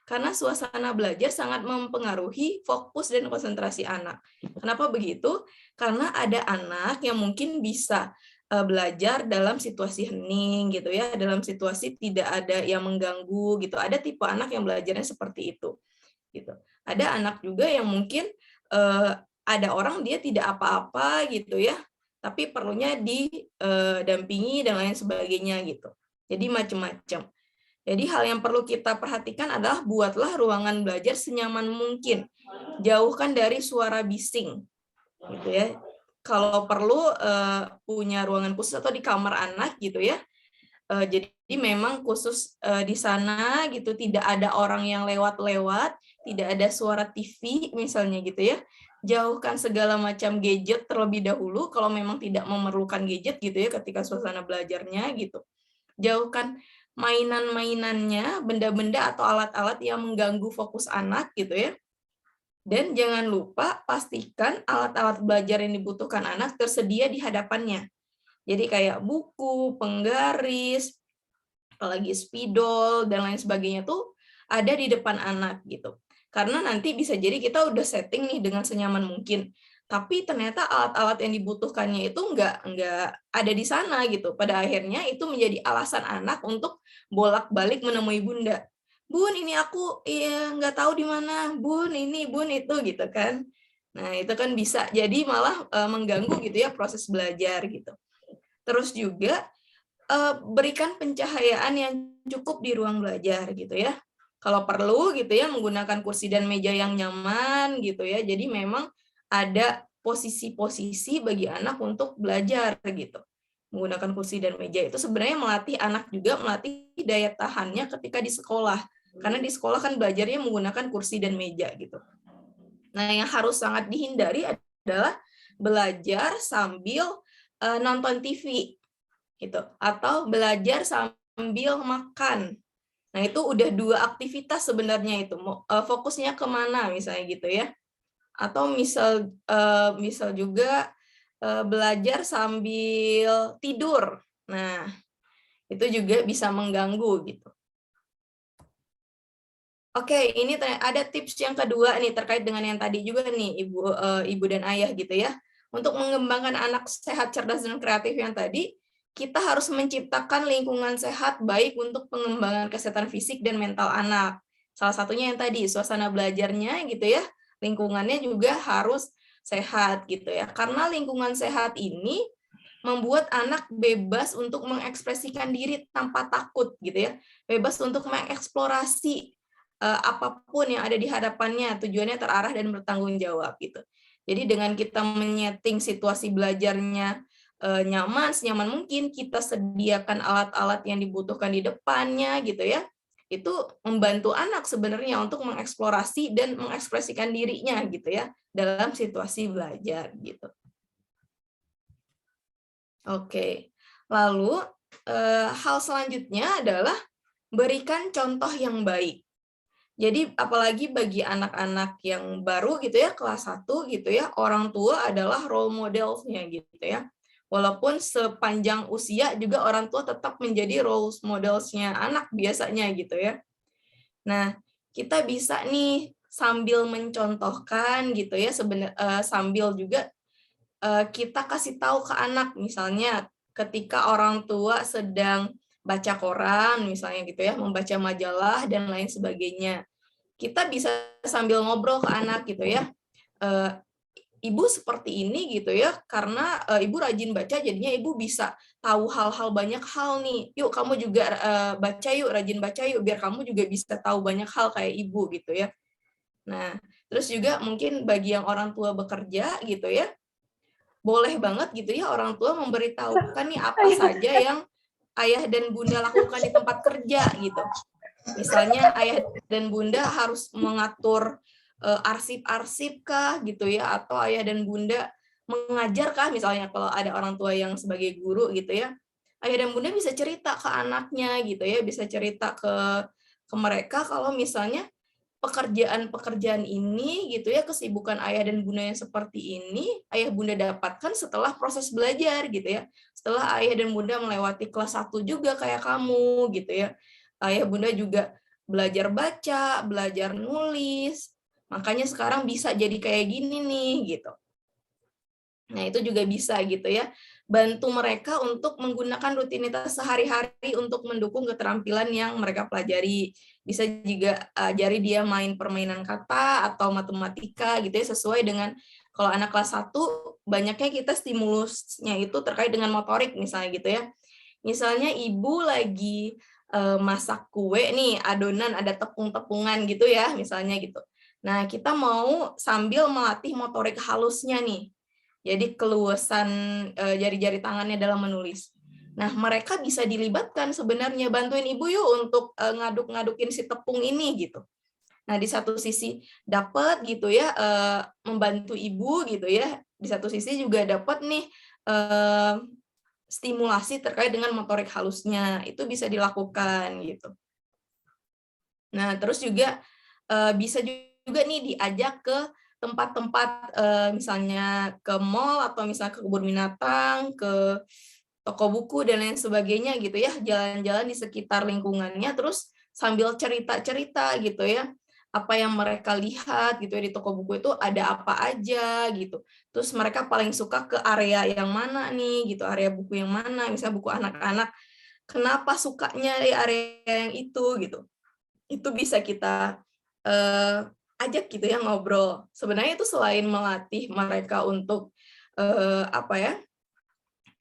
I: Karena suasana belajar sangat mempengaruhi fokus dan konsentrasi anak. Kenapa begitu? Karena ada anak yang mungkin bisa belajar dalam situasi hening gitu ya, dalam situasi tidak ada yang mengganggu gitu. Ada tipe anak yang belajarnya seperti itu gitu. Ada anak juga yang mungkin ada orang dia tidak apa-apa gitu ya, tapi perlunya didampingi dan lain sebagainya gitu. Jadi macam-macam. Jadi hal yang perlu kita perhatikan adalah buatlah ruangan belajar senyaman mungkin. Jauhkan dari suara bising gitu ya. Kalau perlu punya ruangan khusus atau di kamar anak gitu ya. Jadi memang khusus di sana gitu, tidak ada orang yang lewat-lewat, tidak ada suara TV misalnya gitu ya. Jauhkan segala macam gadget terlebih dahulu kalau memang tidak memerlukan gadget gitu ya ketika suasana belajarnya gitu. Jauhkan mainan-mainannya, benda-benda atau alat-alat yang mengganggu fokus anak gitu ya. Dan jangan lupa pastikan alat-alat belajar yang dibutuhkan anak tersedia di hadapannya. Jadi kayak buku, penggaris, apalagi spidol, dan lain sebagainya tuh ada di depan anak gitu. Karena nanti bisa jadi kita udah setting nih dengan senyaman mungkin, tapi ternyata alat-alat yang dibutuhkannya itu nggak ada di sana gitu. Pada akhirnya itu menjadi alasan anak untuk bolak-balik menemui bunda. Bun, ini aku nggak tahu di mana. Bun, ini, bun, itu gitu kan. Nah, itu kan bisa jadi malah mengganggu gitu ya proses belajar gitu. Terus juga berikan pencahayaan yang cukup di ruang belajar gitu ya. Kalau perlu gitu ya menggunakan kursi dan meja yang nyaman gitu ya. Jadi memang ada posisi-posisi bagi anak untuk belajar gitu. Menggunakan kursi dan meja itu sebenarnya melatih anak juga, melatih daya tahannya ketika di sekolah. Karena di sekolah kan belajarnya menggunakan kursi dan meja gitu. Nah, yang harus sangat dihindari adalah belajar sambil nonton TV gitu, atau belajar sambil makan. Nah, itu udah dua aktivitas sebenarnya itu. Fokusnya kemana misalnya gitu ya. Atau misal juga belajar sambil tidur. Nah, itu juga bisa mengganggu gitu. Oke, ini ada tips yang kedua nih terkait dengan yang tadi juga nih ibu dan ayah gitu ya. Untuk mengembangkan anak sehat, cerdas dan kreatif yang tadi, kita harus menciptakan lingkungan sehat baik untuk pengembangan kesehatan fisik dan mental anak. Salah satunya yang tadi suasana belajarnya gitu ya, lingkungannya juga harus sehat gitu ya. Karena lingkungan sehat ini membuat anak bebas untuk mengekspresikan diri tanpa takut gitu ya. Bebas untuk mengeksplorasi apapun yang ada di hadapannya, tujuannya terarah dan bertanggung jawab gitu. Jadi dengan kita menyeting situasi belajarnya nyaman, senyaman mungkin, kita sediakan alat-alat yang dibutuhkan di depannya gitu ya, itu membantu anak sebenarnya untuk mengeksplorasi dan mengekspresikan dirinya gitu ya dalam situasi belajar gitu. Oke, lalu hal selanjutnya adalah berikan contoh yang baik. Jadi apalagi bagi anak-anak yang baru gitu ya, kelas 1 gitu ya, orang tua adalah role model-nya gitu ya. Walaupun sepanjang usia juga orang tua tetap menjadi role model-nya anak biasanya gitu ya. Nah, kita bisa nih sambil mencontohkan gitu ya, sambil juga kita kasih tahu ke anak, misalnya ketika orang tua sedang baca koran misalnya gitu ya, membaca majalah dan lain sebagainya. Kita bisa sambil ngobrol ke anak gitu ya. Ibu seperti ini gitu ya, karena ibu rajin baca jadinya ibu bisa tahu hal-hal banyak hal nih. Yuk kamu juga baca yuk, rajin baca yuk biar kamu juga bisa tahu banyak hal kayak ibu gitu ya. Nah, terus juga mungkin bagi yang orang tua bekerja gitu ya, boleh banget gitu ya orang tua memberitahukan nih apa saja yang ayah dan bunda lakukan di tempat kerja gitu. Misalnya ayah dan bunda harus mengatur arsip-arsip kah gitu ya, atau ayah dan bunda mengajar kah, misalnya kalau ada orang tua yang sebagai guru gitu ya. Ayah dan bunda bisa cerita ke anaknya gitu ya, bisa cerita ke mereka kalau misalnya pekerjaan-pekerjaan ini gitu ya, kesibukan ayah dan bunda yang seperti ini ayah bunda dapatkan setelah proses belajar gitu ya, setelah ayah dan bunda melewati kelas 1 juga kayak kamu gitu ya. Ayah bunda juga belajar baca, belajar nulis, makanya sekarang bisa jadi kayak gini nih gitu. Nah, itu juga bisa gitu ya, bantu mereka untuk menggunakan rutinitas sehari-hari untuk mendukung keterampilan yang mereka pelajari. Bisa juga ajari dia main permainan kata atau matematika gitu ya, sesuai dengan kalau anak kelas 1 banyaknya kita stimulusnya itu terkait dengan motorik misalnya gitu ya. Misalnya ibu lagi masak kue nih, adonan ada tepung-tepungan gitu ya, misalnya gitu. Nah, kita mau sambil melatih motorik halusnya nih. Jadi keluasan jari-jari tangannya dalam menulis. Nah, mereka bisa dilibatkan sebenarnya, bantuin ibu yuk untuk ngaduk-ngadukin si tepung ini gitu. Nah, di satu sisi dapat gitu ya, membantu ibu gitu ya. Di satu sisi juga dapat nih stimulasi terkait dengan motorik halusnya, itu bisa dilakukan gitu. Nah, terus juga bisa juga nih diajak ke tempat-tempat misalnya ke mall atau misalnya ke kebun binatang, ke toko buku dan lain sebagainya gitu ya, jalan-jalan di sekitar lingkungannya, terus sambil cerita-cerita gitu ya, apa yang mereka lihat gitu ya di toko buku itu ada apa aja gitu. Terus mereka paling suka ke area yang mana nih gitu, area buku yang mana, misalnya buku anak-anak, kenapa sukanya di area yang itu gitu. Itu bisa kita ajak gitu ya ngobrol. Sebenarnya itu selain melatih mereka untuk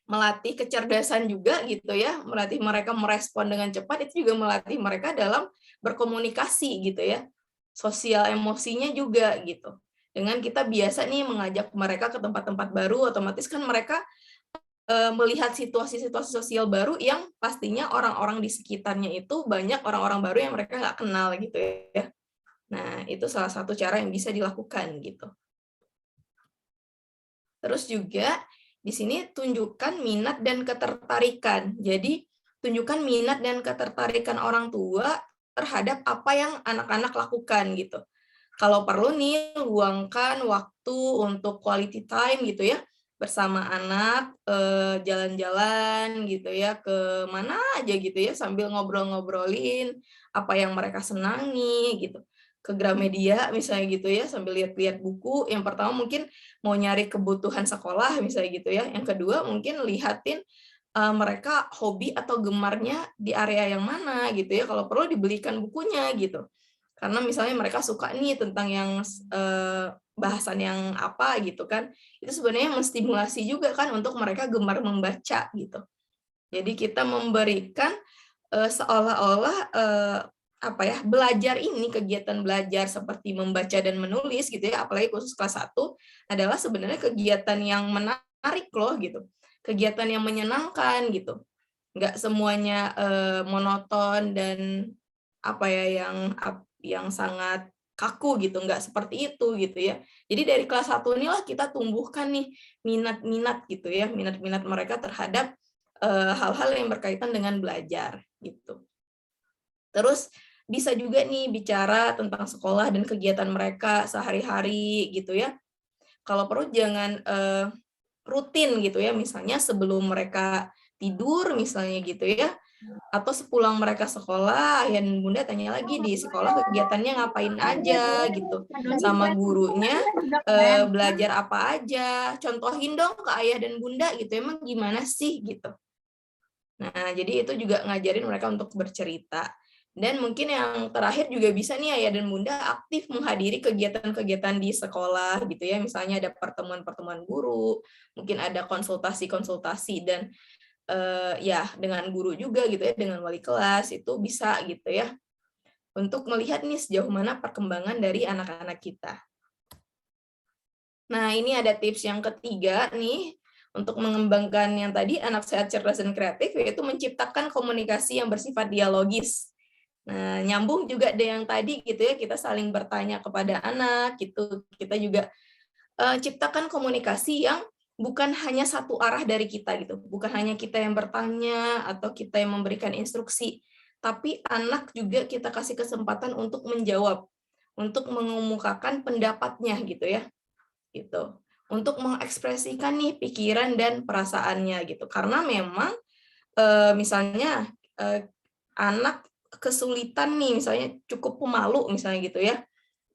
I: melatih kecerdasan juga gitu ya, melatih mereka merespon dengan cepat, itu juga melatih mereka dalam berkomunikasi gitu ya, sosial emosinya juga gitu. Dengan kita biasa nih mengajak mereka ke tempat-tempat baru, otomatis kan mereka melihat situasi-situasi sosial baru yang pastinya orang-orang di sekitarnya itu banyak orang-orang baru yang mereka nggak kenal gitu ya. Nah, itu salah satu cara yang bisa dilakukan gitu. Terus juga di sini tunjukkan minat dan ketertarikan. Jadi tunjukkan minat dan ketertarikan orang tua terhadap apa yang anak-anak lakukan gitu. kalau perlu nih luangkan waktu untuk quality time gitu ya bersama anak, jalan-jalan gitu ya ke mana aja gitu ya sambil ngobrol-ngobrolin apa yang mereka senangi gitu. Ke Gramedia misalnya gitu ya sambil lihat-lihat buku. Yang pertama mungkin mau nyari kebutuhan sekolah misalnya gitu ya. Yang kedua mungkin lihatin mereka hobi atau gemarnya di area yang mana gitu ya. Kalau perlu dibelikan bukunya gitu. Karena misalnya mereka suka nih tentang yang bahasan yang apa gitu kan. Itu sebenarnya menstimulasi juga kan untuk mereka gemar membaca gitu. Jadi kita memberikan seolah-olah apa ya, belajar ini, kegiatan belajar seperti membaca dan menulis gitu ya, apalagi khusus kelas 1 adalah sebenarnya kegiatan yang menarik loh gitu. Kegiatan yang menyenangkan gitu. Nggak semuanya monoton dan apa ya yang sangat kaku gitu, nggak seperti itu gitu ya. Jadi dari kelas 1 inilah kita tumbuhkan nih minat-minat gitu ya, minat-minat mereka terhadap hal-hal yang berkaitan dengan belajar gitu. Terus bisa juga nih bicara tentang sekolah dan kegiatan mereka sehari-hari gitu ya. Kalau perlu jangan rutin gitu ya, misalnya sebelum mereka tidur misalnya gitu ya, atau sepulang mereka sekolah, ayah dan bunda tanya lagi di sekolah kegiatannya ngapain aja gitu, sama gurunya belajar apa aja, contohin dong ke ayah dan bunda gitu, emang gimana sih gitu. Nah, jadi itu juga ngajarin mereka untuk bercerita. Dan mungkin yang terakhir juga bisa nih ayah dan bunda aktif menghadiri kegiatan-kegiatan di sekolah gitu ya. Misalnya ada pertemuan-pertemuan guru, mungkin ada konsultasi-konsultasi dan ya dengan guru juga gitu ya, dengan wali kelas itu bisa gitu ya. Untuk melihat nih sejauh mana perkembangan dari anak-anak kita. Nah, ini ada tips yang ketiga nih untuk mengembangkan yang tadi anak sehat, cerdas, dan kreatif, yaitu menciptakan komunikasi yang bersifat dialogis. Nah, nyambung juga dengan yang tadi gitu ya, kita saling bertanya kepada anak gitu. Kita juga ciptakan komunikasi yang bukan hanya satu arah dari kita gitu. Bukan hanya kita yang bertanya atau kita yang memberikan instruksi, tapi anak juga kita kasih kesempatan untuk menjawab, untuk mengemukakan pendapatnya gitu ya. Gitu. Untuk mengekspresikan nih pikiran dan perasaannya gitu. Karena memang misalnya anak kesulitan nih misalnya cukup pemalu misalnya gitu ya.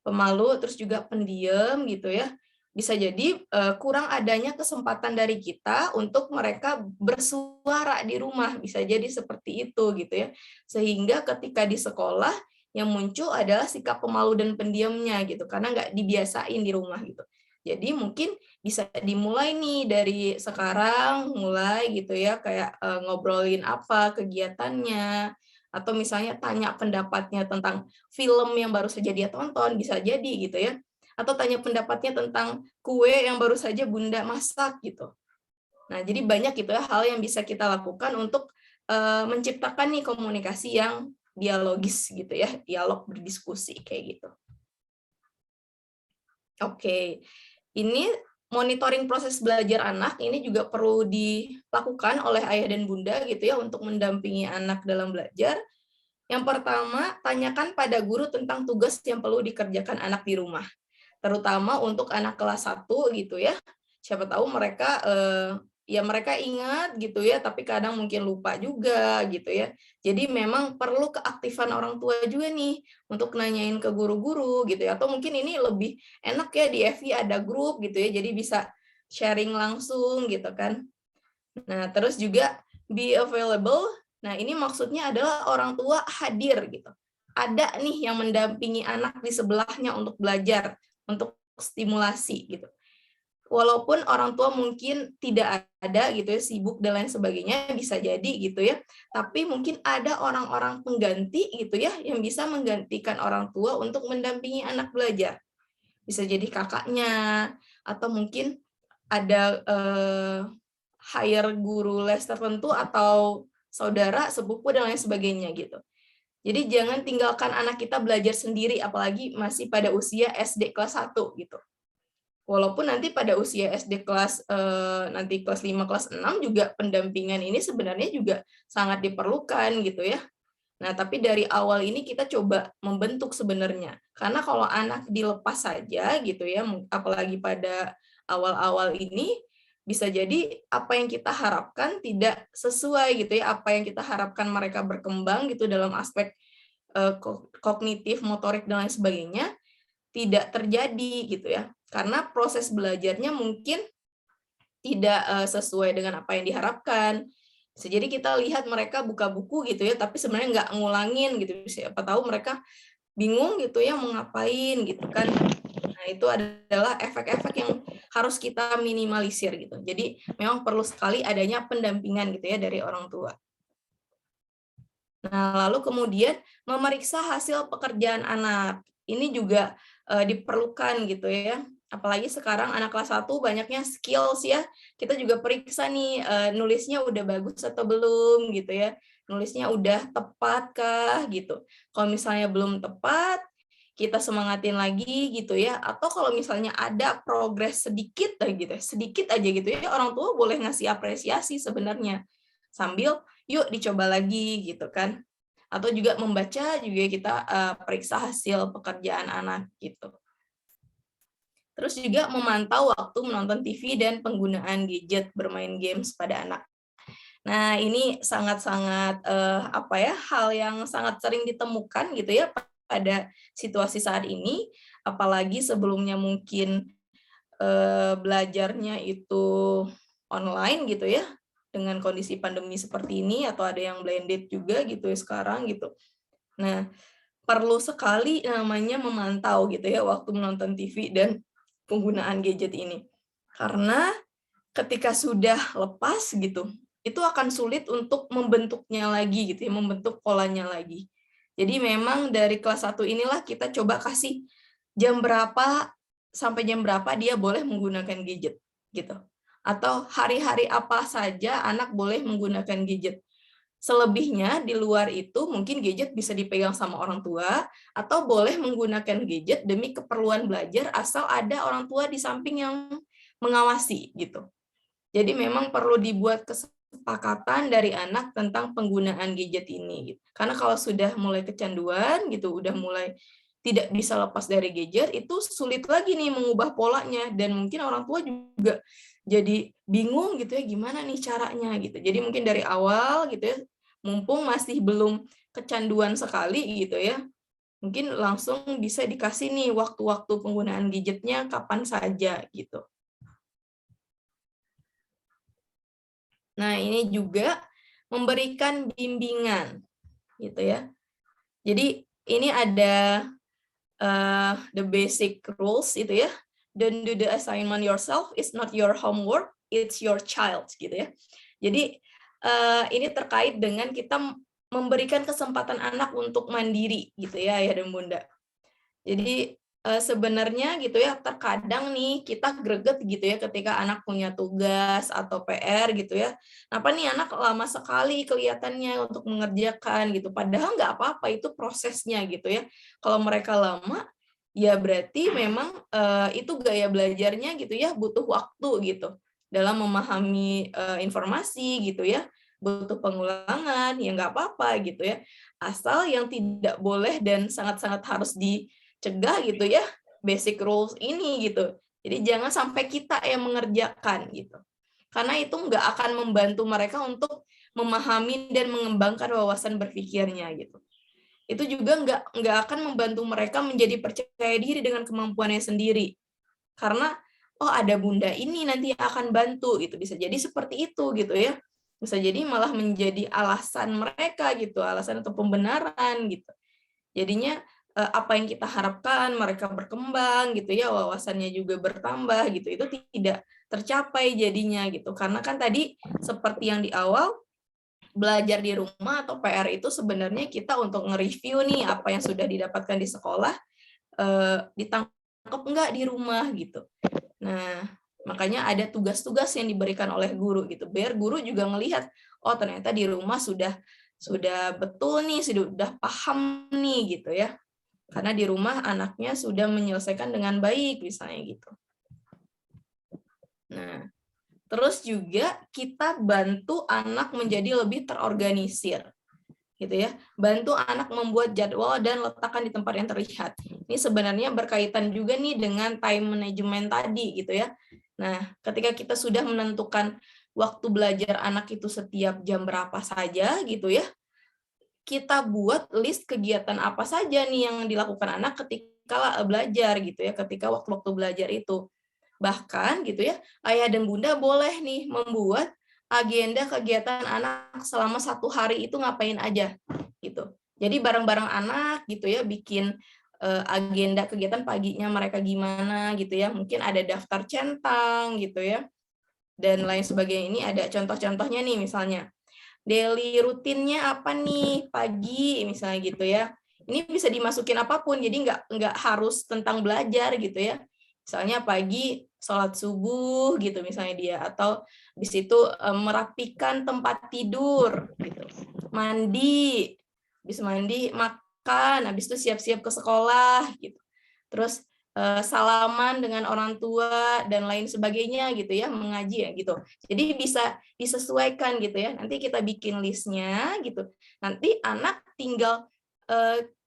I: Pemalu terus juga pendiam gitu ya. Bisa jadi kurang adanya kesempatan dari kita untuk mereka bersuara di rumah, bisa jadi seperti itu gitu ya. Sehingga ketika di sekolah yang muncul adalah sikap pemalu dan pendiamnya gitu, karena nggak dibiasain di rumah gitu. Jadi mungkin bisa dimulai nih dari sekarang, mulai gitu ya, kayak ngobrolin apa kegiatannya, atau misalnya tanya pendapatnya tentang film yang baru saja dia tonton, bisa jadi gitu ya. Atau tanya pendapatnya tentang kue yang baru saja bunda masak gitu. Nah, jadi banyak gitu ya hal yang bisa kita lakukan untuk menciptakan nih komunikasi yang dialogis gitu ya, dialog berdiskusi kayak gitu. Oke, ini monitoring proses belajar anak ini juga perlu dilakukan oleh ayah dan bunda gitu ya untuk mendampingi anak dalam belajar. Yang pertama, tanyakan pada guru tentang tugas yang perlu dikerjakan anak di rumah. Terutama untuk anak kelas 1 gitu ya. Siapa tahu mereka ya mereka ingat gitu ya, tapi kadang mungkin lupa juga gitu ya. Jadi memang perlu keaktifan orang tua juga nih untuk nanyain ke guru-guru gitu ya. Atau mungkin ini lebih enak ya di FI ada grup gitu ya, jadi bisa sharing langsung gitu kan. Nah, terus juga be available. Nah, ini maksudnya adalah orang tua hadir gitu. Ada nih yang mendampingi anak di sebelahnya untuk belajar, untuk stimulasi gitu. Walaupun orang tua mungkin tidak ada gitu ya, sibuk dan lain sebagainya, bisa jadi gitu ya. Tapi mungkin ada orang-orang pengganti gitu ya, yang bisa menggantikan orang tua untuk mendampingi anak belajar. Bisa jadi kakaknya, atau mungkin ada hire guru les tertentu atau saudara, sepupu, dan lain sebagainya gitu. Jadi jangan tinggalkan anak kita belajar sendiri, apalagi masih pada usia SD kelas 1 gitu. Walaupun nanti pada usia SD kelas nanti kelas 5, kelas 6 juga pendampingan ini sebenarnya juga sangat diperlukan gitu ya. Nah, tapi dari awal ini kita coba membentuk sebenarnya. Karena kalau anak dilepas saja gitu ya, apalagi pada awal-awal ini, bisa jadi apa yang kita harapkan tidak sesuai gitu ya, apa yang kita harapkan mereka berkembang gitu dalam aspek kognitif, motorik, dan lain sebagainya, tidak terjadi gitu ya. Karena proses belajarnya mungkin tidak sesuai dengan apa yang diharapkan. Bisa jadi kita lihat mereka buka buku gitu ya, tapi sebenarnya nggak ngulangin gitu. Siapa tahu mereka bingung gitu ya mau ngapain gitu kan. Nah, itu adalah efek-efek yang harus kita minimalisir gitu. Jadi memang perlu sekali adanya pendampingan gitu ya dari orang tua. Nah, lalu kemudian memeriksa hasil pekerjaan anak. Ini juga diperlukan gitu ya. Apalagi sekarang anak kelas 1 banyaknya skills ya. Kita juga periksa nih nulisnya udah bagus atau belum gitu ya. Nulisnya udah tepat kah gitu. Kalau misalnya belum tepat, kita semangatin lagi gitu ya. Atau kalau misalnya ada progres sedikit gitu ya, sedikit aja gitu ya, orang tua boleh ngasih apresiasi sebenarnya. Sambil yuk dicoba lagi gitu kan. Atau juga membaca juga kita periksa hasil pekerjaan anak gitu. Terus juga memantau waktu menonton TV dan penggunaan gadget bermain games pada anak. Nah, ini sangat-sangat hal yang sangat sering ditemukan gitu ya pada situasi saat ini, apalagi sebelumnya mungkin belajarnya itu online gitu ya, dengan kondisi pandemi seperti ini, atau ada yang blended juga gitu ya sekarang gitu. Nah, perlu sekali namanya memantau gitu ya waktu menonton TV dan penggunaan gadget ini. Karena ketika sudah lepas gitu, itu akan sulit untuk membentuknya lagi gitu ya, membentuk polanya lagi. Jadi memang dari kelas 1 inilah kita coba kasih jam berapa sampai jam berapa dia boleh menggunakan gadget gitu. Atau hari-hari apa saja anak boleh menggunakan gadget. Selebihnya di luar itu mungkin gadget bisa dipegang sama orang tua atau boleh menggunakan gadget demi keperluan belajar asal ada orang tua di samping yang mengawasi gitu. Jadi memang perlu dibuat kesepakatan dari anak tentang penggunaan gadget ini gitu. Karena kalau sudah mulai kecanduan gitu, udah mulai tidak bisa lepas dari gadget, itu sulit lagi nih mengubah polanya, dan mungkin orang tua juga jadi bingung gitu ya, gimana nih caranya gitu. Jadi mungkin dari awal gitu ya, mumpung masih belum kecanduan sekali gitu ya, mungkin langsung bisa dikasih nih waktu-waktu penggunaan gadgetnya kapan saja gitu. Nah, ini juga memberikan bimbingan gitu ya. Jadi ini ada the basic rules itu ya. Don't do the assignment yourself, it's not your homework, it's your child gitu ya. Jadi ini terkait dengan kita memberikan kesempatan anak untuk mandiri gitu ya, ayah dan bunda. Jadi sebenarnya gitu ya, terkadang nih kita greget gitu ya ketika anak punya tugas atau PR gitu ya. Apa nih anak lama sekali kelihatannya untuk mengerjakan gitu. Padahal nggak apa-apa, itu prosesnya gitu ya. Kalau mereka lama, ya berarti memang itu gaya belajarnya gitu ya, butuh waktu gitu dalam memahami informasi gitu ya, butuh pengulangan, ya nggak apa-apa gitu ya. Asal yang tidak boleh dan sangat-sangat harus dicegah gitu ya, basic rules ini gitu. Jadi jangan sampai kita yang mengerjakan gitu. Karena itu nggak akan membantu mereka untuk memahami dan mengembangkan wawasan berpikirnya gitu. Itu juga nggak akan membantu mereka menjadi percaya diri dengan kemampuannya sendiri. Karena oh ada bunda ini nanti yang akan bantu gitu, bisa jadi seperti itu gitu ya, bisa jadi malah menjadi alasan mereka gitu, alasan atau pembenaran gitu. Jadinya apa yang kita harapkan mereka berkembang gitu ya, wawasannya juga bertambah gitu, itu tidak tercapai jadinya gitu. Karena kan tadi seperti yang di awal, belajar di rumah atau PR itu sebenarnya kita untuk nge-review nih apa yang sudah didapatkan di sekolah, ditangkap enggak di rumah gitu. Nah, makanya ada tugas-tugas yang diberikan oleh guru gitu, biar guru juga ngelihat, oh ternyata di rumah sudah betul nih, sudah paham nih gitu ya. Karena di rumah anaknya sudah menyelesaikan dengan baik misalnya gitu. Nah, terus juga kita bantu anak menjadi lebih terorganisir gitu ya. Bantu anak membuat jadwal dan letakkan di tempat yang terlihat. Ini sebenarnya berkaitan juga nih dengan time management tadi gitu ya. Nah, ketika kita sudah menentukan waktu belajar anak itu setiap jam berapa saja gitu ya, kita buat list kegiatan apa saja nih yang dilakukan anak ketika belajar gitu ya, ketika waktu-waktu belajar itu. Bahkan gitu ya, ayah dan bunda boleh nih membuat agenda kegiatan anak selama 1 hari itu ngapain aja gitu. Jadi bareng-bareng anak gitu ya, bikin agenda kegiatan paginya mereka gimana gitu ya. Mungkin ada daftar centang gitu ya. Dan lain sebagainya. Ini ada contoh-contohnya nih misalnya. Daily rutinnya apa nih pagi misalnya gitu ya. Ini bisa dimasukin apapun, jadi nggak harus tentang belajar gitu ya. Misalnya pagi sholat subuh gitu misalnya dia, atau di situ merapikan tempat tidur gitu, mandi, habis mandi makan, habis itu siap-siap ke sekolah gitu, terus salaman dengan orang tua dan lain sebagainya gitu ya, mengaji ya gitu. Jadi bisa disesuaikan gitu ya. Nanti kita bikin listnya gitu. Nanti anak tinggal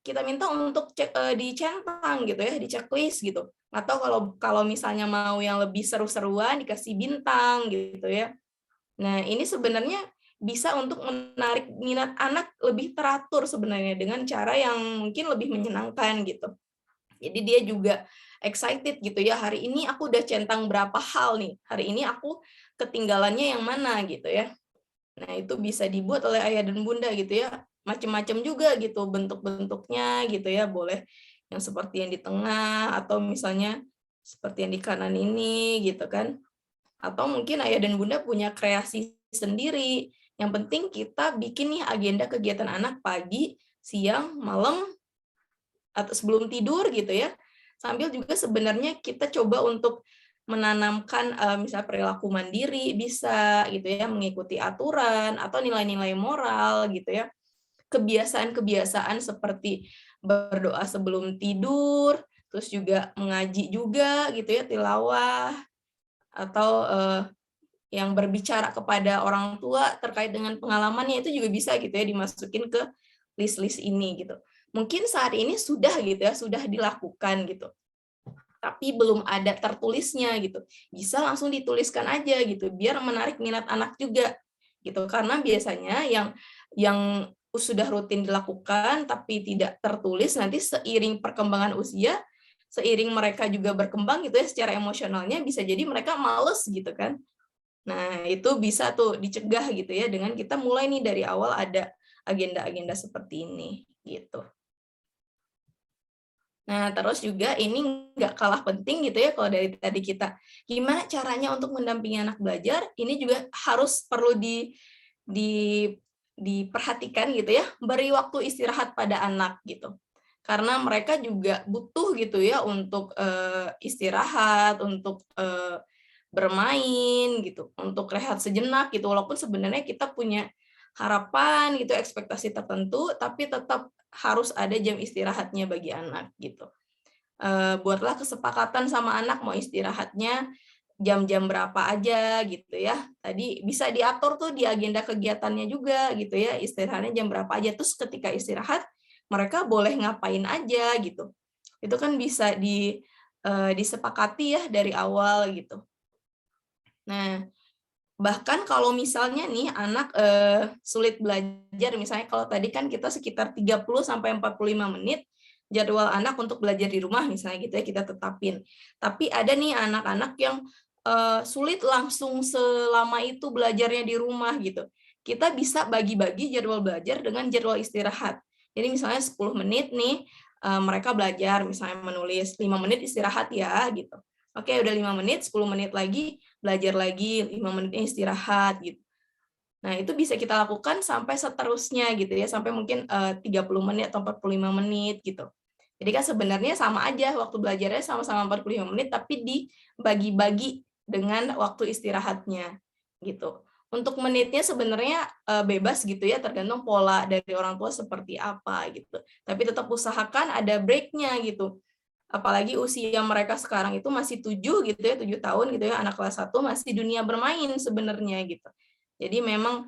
I: kita minta untuk dicentang gitu ya, di checklist gitu. Atau kalau misalnya mau yang lebih seru-seruan dikasih bintang gitu ya. Nah, ini sebenarnya bisa untuk menarik minat anak lebih teratur sebenarnya dengan cara yang mungkin lebih menyenangkan gitu. Jadi dia juga excited gitu ya, hari ini aku udah centang berapa hal nih, hari ini aku ketinggalannya yang mana gitu ya. Nah, itu bisa dibuat oleh ayah dan bunda gitu ya, macam-macam juga gitu bentuk-bentuknya gitu ya, boleh yang seperti yang di tengah atau misalnya seperti yang di kanan ini gitu kan. Atau mungkin ayah dan bunda punya kreasi sendiri. Yang penting kita bikin nih agenda kegiatan anak pagi, siang, malam, atau sebelum tidur gitu ya. Sambil juga sebenarnya kita coba untuk menanamkan misalnya perilaku mandiri bisa gitu ya, mengikuti aturan atau nilai-nilai moral gitu ya. Kebiasaan-kebiasaan seperti berdoa sebelum tidur, terus juga mengaji juga gitu ya, tilawah, atau yang berbicara kepada orang tua terkait dengan pengalamannya itu juga bisa gitu ya dimasukin ke list-list ini gitu. Mungkin saat ini sudah gitu ya, sudah dilakukan gitu. Tapi belum ada tertulisnya gitu. Bisa langsung dituliskan aja gitu biar menarik minat anak juga gitu. Karena biasanya yang sudah rutin dilakukan tapi tidak tertulis, nanti seiring perkembangan usia, seiring mereka juga berkembang gitu ya secara emosionalnya, bisa jadi mereka males gitu kan. Nah, itu bisa tuh dicegah gitu ya dengan kita mulai nih dari awal ada agenda-agenda seperti ini gitu. Nah, terus juga ini nggak kalah penting gitu ya kalau dari tadi kita gimana caranya untuk mendampingi anak belajar, ini juga harus perlu diperhatikan gitu ya, beri waktu istirahat pada anak gitu. Karena mereka juga butuh gitu ya untuk istirahat, untuk bermain gitu, untuk rehat sejenak gitu. Walaupun sebenarnya kita punya harapan gitu, ekspektasi tertentu, tapi tetap harus ada jam istirahatnya bagi anak gitu. Buatlah kesepakatan sama anak mau istirahatnya jam-jam berapa aja gitu ya. Tadi bisa diatur tuh di agenda kegiatannya juga gitu ya, istirahatnya jam berapa aja. Terus ketika istirahat mereka boleh ngapain aja gitu. Itu kan bisa disepakati ya dari awal gitu. Nah, bahkan kalau misalnya nih anak sulit belajar, misalnya kalau tadi kan kita sekitar 30 sampai 45 menit jadwal anak untuk belajar di rumah misalnya gitu ya kita tetapin. Tapi ada nih anak-anak yang sulit langsung selama itu belajarnya di rumah gitu. Kita bisa bagi-bagi jadwal belajar dengan jadwal istirahat. Jadi misalnya 10 menit nih mereka belajar, misalnya menulis 5 menit istirahat ya gitu. Oke, udah 5 menit, 10 menit lagi belajar lagi, 5 menitnya istirahat gitu. Nah, itu bisa kita lakukan sampai seterusnya gitu ya, sampai mungkin 30 menit atau 45 menit gitu. Jadi kan sebenarnya sama aja waktu belajarnya sama-sama 45 menit tapi dibagi-bagi dengan waktu istirahatnya gitu. Untuk menitnya sebenarnya bebas gitu ya, tergantung pola dari orang tua seperti apa gitu. Tapi tetap usahakan ada break-nya gitu. Apalagi usia mereka sekarang itu masih 7 gitu ya, 7 tahun gitu ya, anak kelas 1 masih dunia bermain sebenarnya gitu. Jadi memang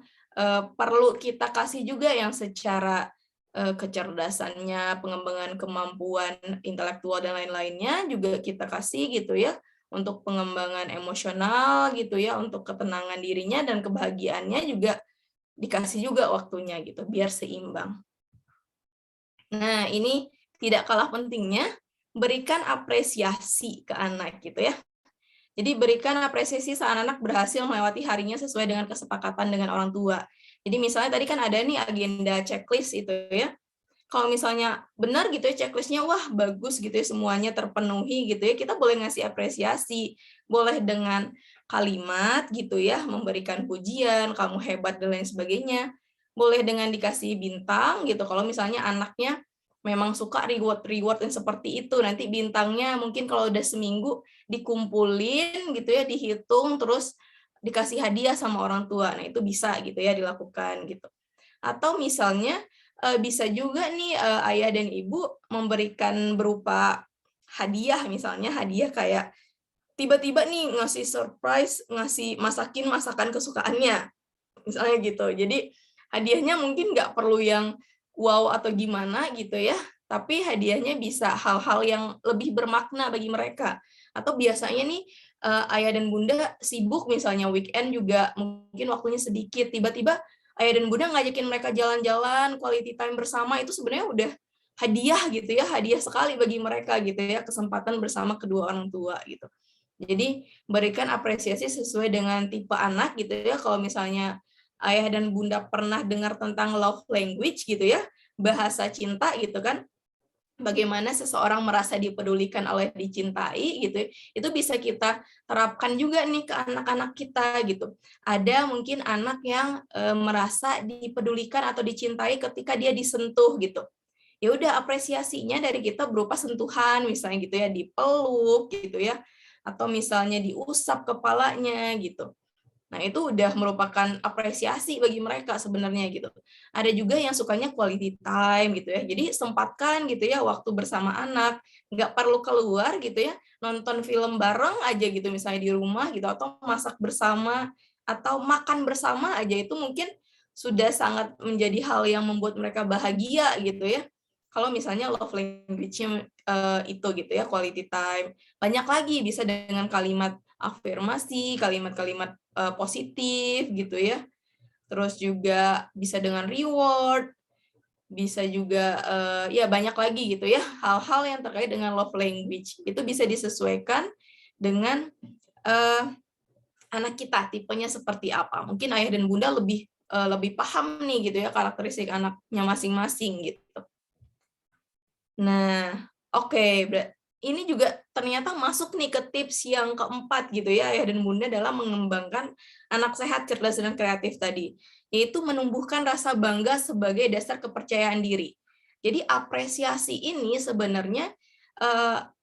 I: perlu kita kasih juga yang secara kecerdasannya, pengembangan kemampuan intelektual dan lain-lainnya juga kita kasih gitu ya, untuk pengembangan emosional gitu ya, untuk ketenangan dirinya dan kebahagiaannya juga dikasih juga waktunya gitu, biar seimbang. Nah, ini tidak kalah pentingnya, berikan apresiasi ke anak gitu ya. Jadi berikan apresiasi saat anak berhasil melewati harinya sesuai dengan kesepakatan dengan orang tua. Jadi misalnya tadi kan ada nih agenda checklist itu ya. Kalau misalnya benar gitu ya checklistnya, wah bagus gitu ya, semuanya terpenuhi gitu ya, kita boleh ngasih apresiasi. Boleh dengan kalimat gitu ya, memberikan pujian, kamu hebat dan lain sebagainya. Boleh dengan dikasih bintang gitu, kalau misalnya anaknya memang suka reward yang seperti itu, nanti bintangnya mungkin kalau udah seminggu dikumpulin gitu ya, dihitung, terus dikasih hadiah sama orang tua. Nah itu bisa gitu ya dilakukan gitu. Atau misalnya bisa juga nih ayah dan ibu memberikan berupa hadiah, misalnya hadiah kayak tiba-tiba nih ngasih surprise, ngasih masakin masakan kesukaannya, misalnya gitu. Jadi hadiahnya mungkin nggak perlu yang wow atau gimana gitu ya, tapi hadiahnya bisa hal-hal yang lebih bermakna bagi mereka. Atau biasanya nih ayah dan bunda sibuk, misalnya weekend juga mungkin waktunya sedikit, tiba-tiba ayah dan bunda ngajakin mereka jalan-jalan, quality time bersama, itu sebenarnya udah hadiah gitu ya, hadiah sekali bagi mereka gitu ya, kesempatan bersama kedua orang tua gitu. Jadi berikan apresiasi sesuai dengan tipe anak gitu ya. Kalau misalnya ayah dan bunda pernah dengar tentang love language gitu ya, bahasa cinta gitu kan, bagaimana seseorang merasa dipedulikan oleh dicintai gitu, itu bisa kita terapkan juga nih ke anak-anak kita gitu. Ada mungkin anak yang merasa dipedulikan atau dicintai ketika dia disentuh gitu. Ya udah, apresiasinya dari kita berupa sentuhan misalnya gitu ya, dipeluk gitu ya, atau misalnya diusap kepalanya gitu. Nah, itu udah merupakan apresiasi bagi mereka sebenarnya gitu. Ada juga yang sukanya quality time gitu ya. Jadi sempatkan gitu ya waktu bersama anak, nggak perlu keluar gitu ya, nonton film bareng aja gitu misalnya di rumah gitu, atau masak bersama, atau makan bersama aja, itu mungkin sudah sangat menjadi hal yang membuat mereka bahagia gitu ya. Kalau misalnya love language-nya itu gitu ya, quality time. Banyak lagi, bisa dengan kalimat afirmasi, kalimat-kalimat positif gitu ya. Terus juga bisa dengan reward, bisa juga ya banyak lagi gitu ya, hal-hal yang terkait dengan love language. Itu bisa disesuaikan dengan anak kita, tipenya seperti apa. Mungkin ayah dan bunda lebih paham nih gitu ya karakteristik anaknya masing-masing gitu. Nah, oke, ini juga ternyata masuk nih ke tips yang keempat gitu ya, ayah dan bunda dalam mengembangkan anak sehat, cerdas, dan kreatif tadi, yaitu menumbuhkan rasa bangga sebagai dasar kepercayaan diri. Jadi apresiasi ini sebenarnya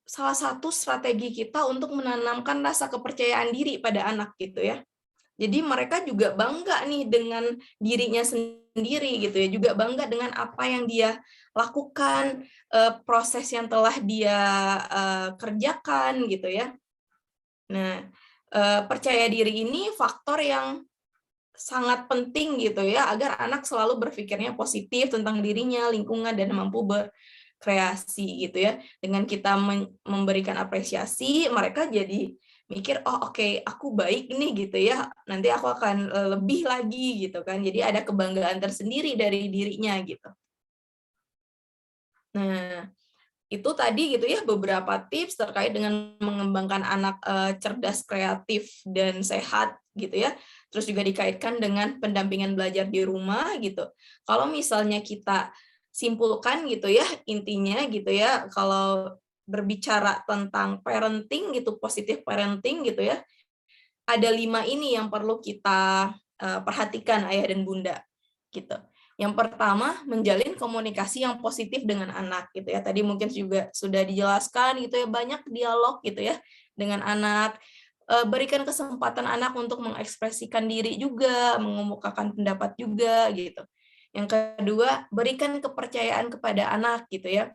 I: salah satu strategi kita untuk menanamkan rasa kepercayaan diri pada anak gitu ya. Jadi mereka juga bangga nih dengan dirinya sendiri gitu ya, juga bangga dengan apa yang dia lakukan, proses yang telah dia kerjakan gitu ya. Nah, percaya diri ini faktor yang sangat penting gitu ya, agar anak selalu berpikirnya positif tentang dirinya, lingkungan, dan mampu berkreasi gitu ya. Dengan kita memberikan apresiasi, mereka jadi mikir, oh oke, aku baik nih gitu ya, nanti aku akan lebih lagi gitu kan. Jadi ada kebanggaan tersendiri dari dirinya gitu. Nah, itu tadi gitu ya beberapa tips terkait dengan mengembangkan anak cerdas, kreatif, dan sehat gitu ya. Terus juga dikaitkan dengan pendampingan belajar di rumah gitu. Kalau misalnya kita simpulkan gitu ya, intinya gitu ya, kalau berbicara tentang parenting gitu, positif parenting gitu ya, ada 5 ini yang perlu kita perhatikan ayah dan bunda gitu. Yang pertama, menjalin komunikasi yang positif dengan anak gitu ya. Tadi mungkin juga sudah dijelaskan gitu ya, banyak dialog gitu ya dengan anak. Berikan kesempatan anak untuk mengekspresikan diri juga, mengemukakan pendapat juga gitu. Yang kedua, berikan kepercayaan kepada anak gitu ya.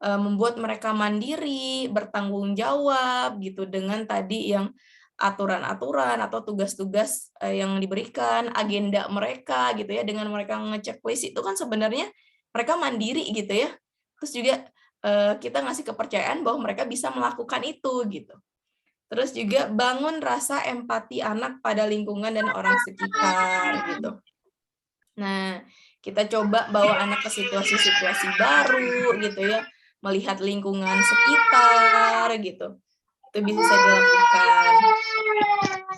I: Membuat mereka mandiri, bertanggung jawab gitu, dengan tadi yang aturan-aturan atau tugas-tugas yang diberikan, agenda mereka gitu ya, dengan mereka ngechecklist itu kan sebenarnya mereka mandiri gitu ya. Terus juga kita ngasih kepercayaan bahwa mereka bisa melakukan itu gitu. Terus juga bangun rasa empati anak pada lingkungan dan orang sekitar gitu. Nah, kita coba bawa anak ke situasi-situasi baru gitu ya, melihat lingkungan sekitar gitu. Itu bisa dilakukan.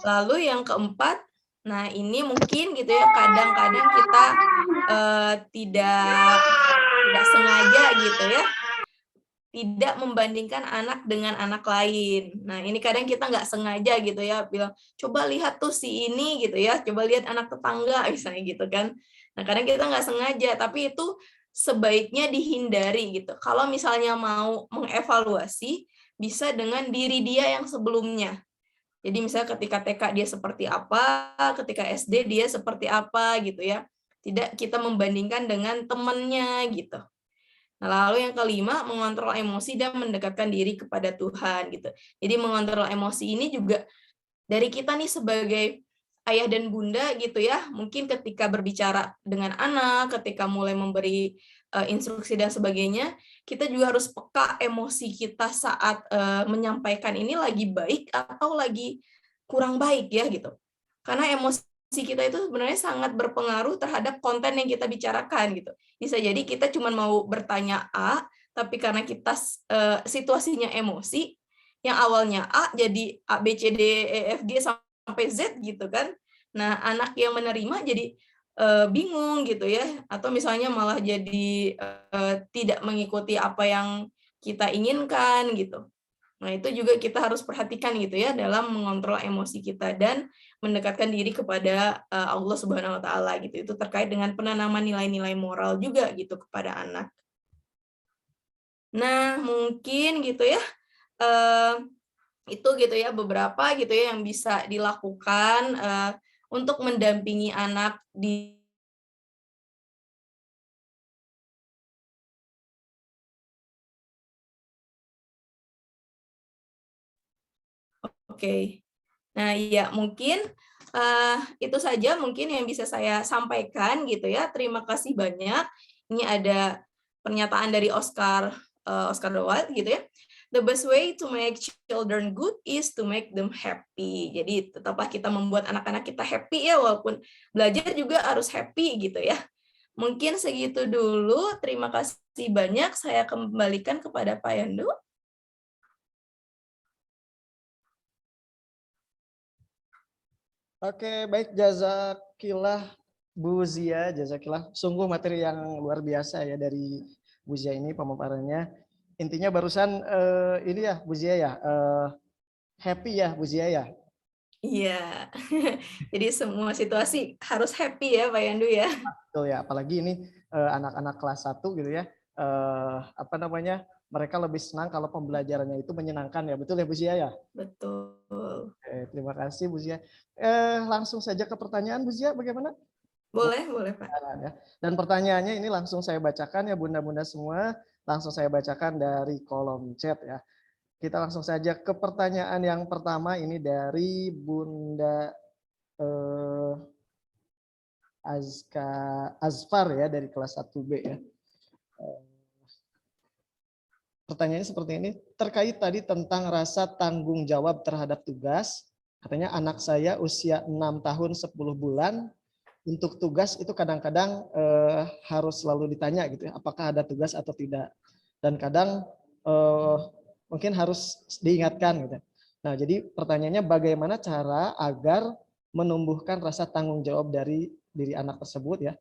I: Lalu yang keempat, nah ini mungkin gitu ya, kadang-kadang kita tidak sengaja gitu ya, tidak membandingkan anak dengan anak lain. Nah, ini kadang kita nggak sengaja gitu ya, bilang, coba lihat tuh si ini gitu ya, coba lihat anak tetangga misalnya gitu kan. Nah, kadang kita nggak sengaja, tapi itu sebaiknya dihindari gitu. Kalau misalnya mau mengevaluasi, bisa dengan diri dia yang sebelumnya. Jadi misalnya ketika TK dia seperti apa, ketika SD dia seperti apa gitu ya. Tidak kita membandingkan dengan temannya gitu. Nah, lalu yang kelima, mengontrol emosi dan mendekatkan diri kepada Tuhan gitu. Jadi mengontrol emosi ini juga dari kita nih sebagai ayah dan bunda gitu ya, mungkin ketika berbicara dengan anak, ketika mulai memberi instruksi dan sebagainya, kita juga harus peka emosi kita saat menyampaikan ini lagi baik atau lagi kurang baik ya gitu. Karena emosi kita itu sebenarnya sangat berpengaruh terhadap konten yang kita bicarakan gitu. Bisa jadi kita cuma mau bertanya A, tapi karena kita situasinya emosi, yang awalnya A jadi A, B, C, D, E, F, G sampai Z gitu kan. Nah, anak yang menerima jadi bingung gitu ya, atau misalnya malah jadi tidak mengikuti apa yang kita inginkan gitu. Nah, itu juga kita harus perhatikan gitu ya dalam mengontrol emosi kita dan mendekatkan diri kepada Allah Subhanahu wa taala gitu. Itu terkait dengan penanaman nilai-nilai moral juga gitu kepada anak. Nah, mungkin gitu ya. Itu gitu ya beberapa gitu ya yang bisa dilakukan untuk mendampingi anak di Oke. Nah, iya mungkin itu saja mungkin yang bisa saya sampaikan gitu ya. Terima kasih banyak. Ini ada pernyataan dari Oscar Wilde gitu ya. The best way to make children good is to make them happy. Jadi tetaplah kita membuat anak-anak kita happy ya, walaupun belajar juga harus happy gitu ya. Mungkin segitu dulu. Terima kasih banyak. Saya kembalikan kepada Pak Yandu.
D: Oke, baik, jazakillah Bu Zia, jazakillah. Sungguh materi yang luar biasa ya dari Bu Zia ini pemaparannya. Intinya barusan ini ya Bu Zia ya, happy ya Bu Zia ya.
I: Iya, jadi semua situasi harus happy ya Pak Yandu ya.
D: Betul ya, apalagi ini anak-anak kelas 1 gitu ya, apa namanya, mereka lebih senang kalau pembelajarannya itu menyenangkan ya, betul ya Bu Zia ya?
I: Betul.
D: Terima kasih Bu Zia. Langsung saja ke pertanyaan Bu Zia, bagaimana?
I: Boleh Pak.
D: Dan pertanyaannya ini langsung saya bacakan ya bunda-bunda semua, langsung saya bacakan dari kolom chat ya. Kita langsung saja ke pertanyaan yang pertama, ini dari Bunda Azfar ya, dari kelas 1B ya. Pertanyaannya seperti ini, terkait tadi tentang rasa tanggung jawab terhadap tugas. Katanya anak saya usia 6 tahun 10 bulan, untuk tugas itu kadang-kadang harus selalu ditanya gitu ya, apakah ada tugas atau tidak. Dan kadang mungkin harus diingatkan gitu. Nah, jadi pertanyaannya bagaimana cara agar menumbuhkan rasa tanggung jawab dari diri anak tersebut ya.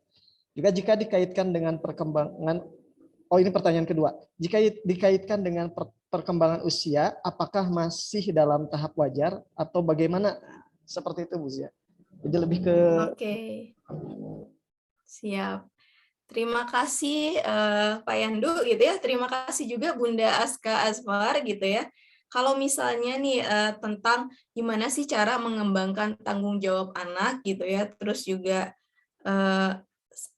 D: Juga jika dikaitkan dengan perkembangan, ini pertanyaan kedua. Jika dikaitkan dengan perkembangan usia, apakah masih dalam tahap wajar atau bagaimana? Seperti itu Bu Zia. Jadi lebih ke
I: Oke. Siap. Terima kasih Pak Yandu gitu ya. Terima kasih juga Bunda Aska Azfar gitu ya. Kalau misalnya nih tentang gimana sih cara mengembangkan tanggung jawab anak gitu ya. Terus juga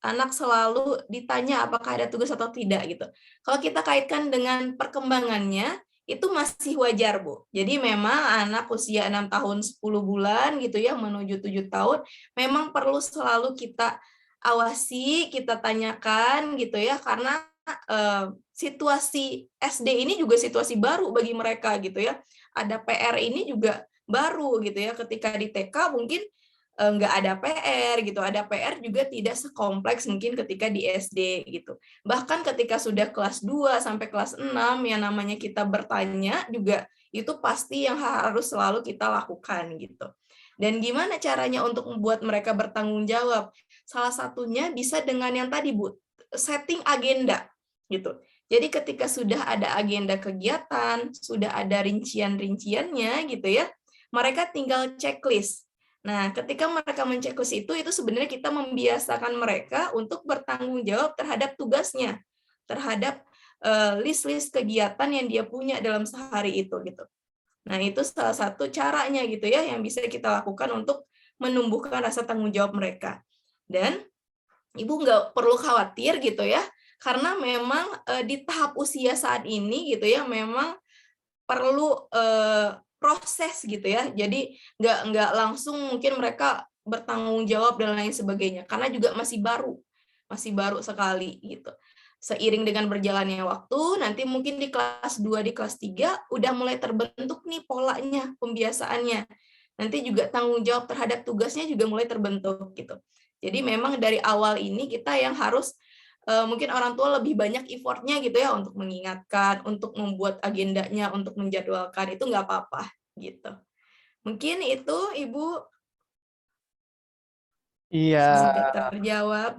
I: anak selalu ditanya apakah ada tugas atau tidak gitu. Kalau kita kaitkan dengan perkembangannya, itu masih wajar, Bu. Jadi memang anak usia 6 tahun 10 bulan gitu ya menuju 7 tahun memang perlu selalu kita awasi, kita tanyakan gitu ya, karena situasi SD ini juga situasi baru bagi mereka gitu ya. Ada PR ini juga baru gitu ya. Ketika di TK mungkin nggak ada PR gitu, ada PR juga tidak sekompleks mungkin ketika di SD gitu. Bahkan ketika sudah kelas 2 sampai kelas 6 yang namanya kita bertanya juga itu pasti yang harus selalu kita lakukan gitu. Dan gimana caranya untuk membuat mereka bertanggung jawab? Salah satunya bisa dengan yang tadi, Bu, setting agenda gitu. Jadi ketika sudah ada agenda kegiatan, sudah ada rincian-rinciannya gitu ya, mereka tinggal checklist. Nah, ketika mereka menceklis itu sebenarnya kita membiasakan mereka untuk bertanggung jawab terhadap tugasnya, terhadap list-list kegiatan yang dia punya dalam sehari itu gitu. Nah, itu salah satu caranya gitu ya yang bisa kita lakukan untuk menumbuhkan rasa tanggung jawab mereka. Dan Ibu nggak perlu khawatir gitu ya, karena memang di tahap usia saat ini gitu ya, memang perlu proses gitu ya. Jadi nggak langsung mungkin mereka bertanggung jawab dan lain sebagainya, karena juga masih baru sekali gitu. Seiring dengan berjalannya waktu, nanti mungkin di kelas 2, di kelas 3 udah mulai terbentuk nih polanya, pembiasaannya. Nanti juga tanggung jawab terhadap tugasnya juga mulai terbentuk gitu. Jadi memang dari awal ini kita yang harus mungkin orang tua lebih banyak effortnya gitu ya untuk mengingatkan, untuk membuat agendanya, untuk menjadwalkan, itu nggak apa-apa gitu. Mungkin itu Ibu
D: Iya,
I: sudah terjawab.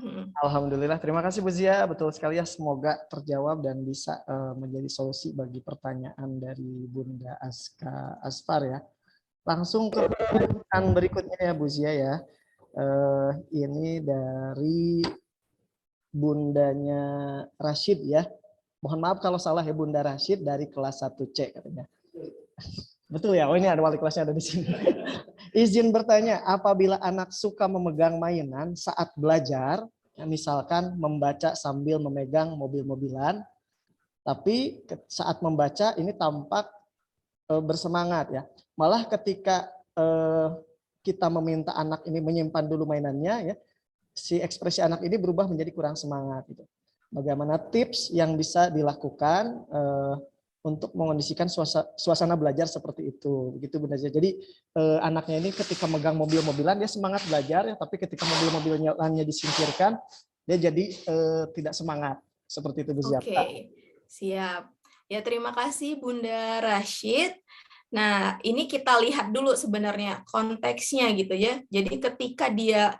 D: alhamdulillah. Terima kasih Bu Zia. Betul sekali ya. Semoga terjawab dan bisa menjadi solusi bagi pertanyaan dari Bunda Aska Asfar ya. Langsung ke pertanyaan berikutnya ya Bu Zia ya. Ini dari bundanya Rashid ya. Mohon maaf kalau salah ya, Bunda Rashid dari kelas 1C katanya. Betul ya? Oh, ini ada wali kelasnya ada di sini. Izin bertanya, apabila anak suka memegang mainan saat belajar, ya misalkan membaca sambil memegang mobil-mobilan, tapi saat membaca ini tampak bersemangat ya. Malah ketika kita meminta anak ini menyimpan dulu mainannya ya, si ekspresi anak ini berubah menjadi kurang semangat gitu. Bagaimana tips yang bisa dilakukan untuk mengondisikan suasana belajar seperti itu, begitu Bunda Zia. Jadi anaknya ini ketika megang mobil-mobilan dia semangat belajar ya, tapi ketika mobil-mobilannya disingkirkan dia jadi tidak semangat, seperti itu Bu Zia.
I: Oke, siap. Ya terima kasih Bunda Rashid. Nah ini kita lihat dulu sebenarnya konteksnya gitu ya. Jadi ketika dia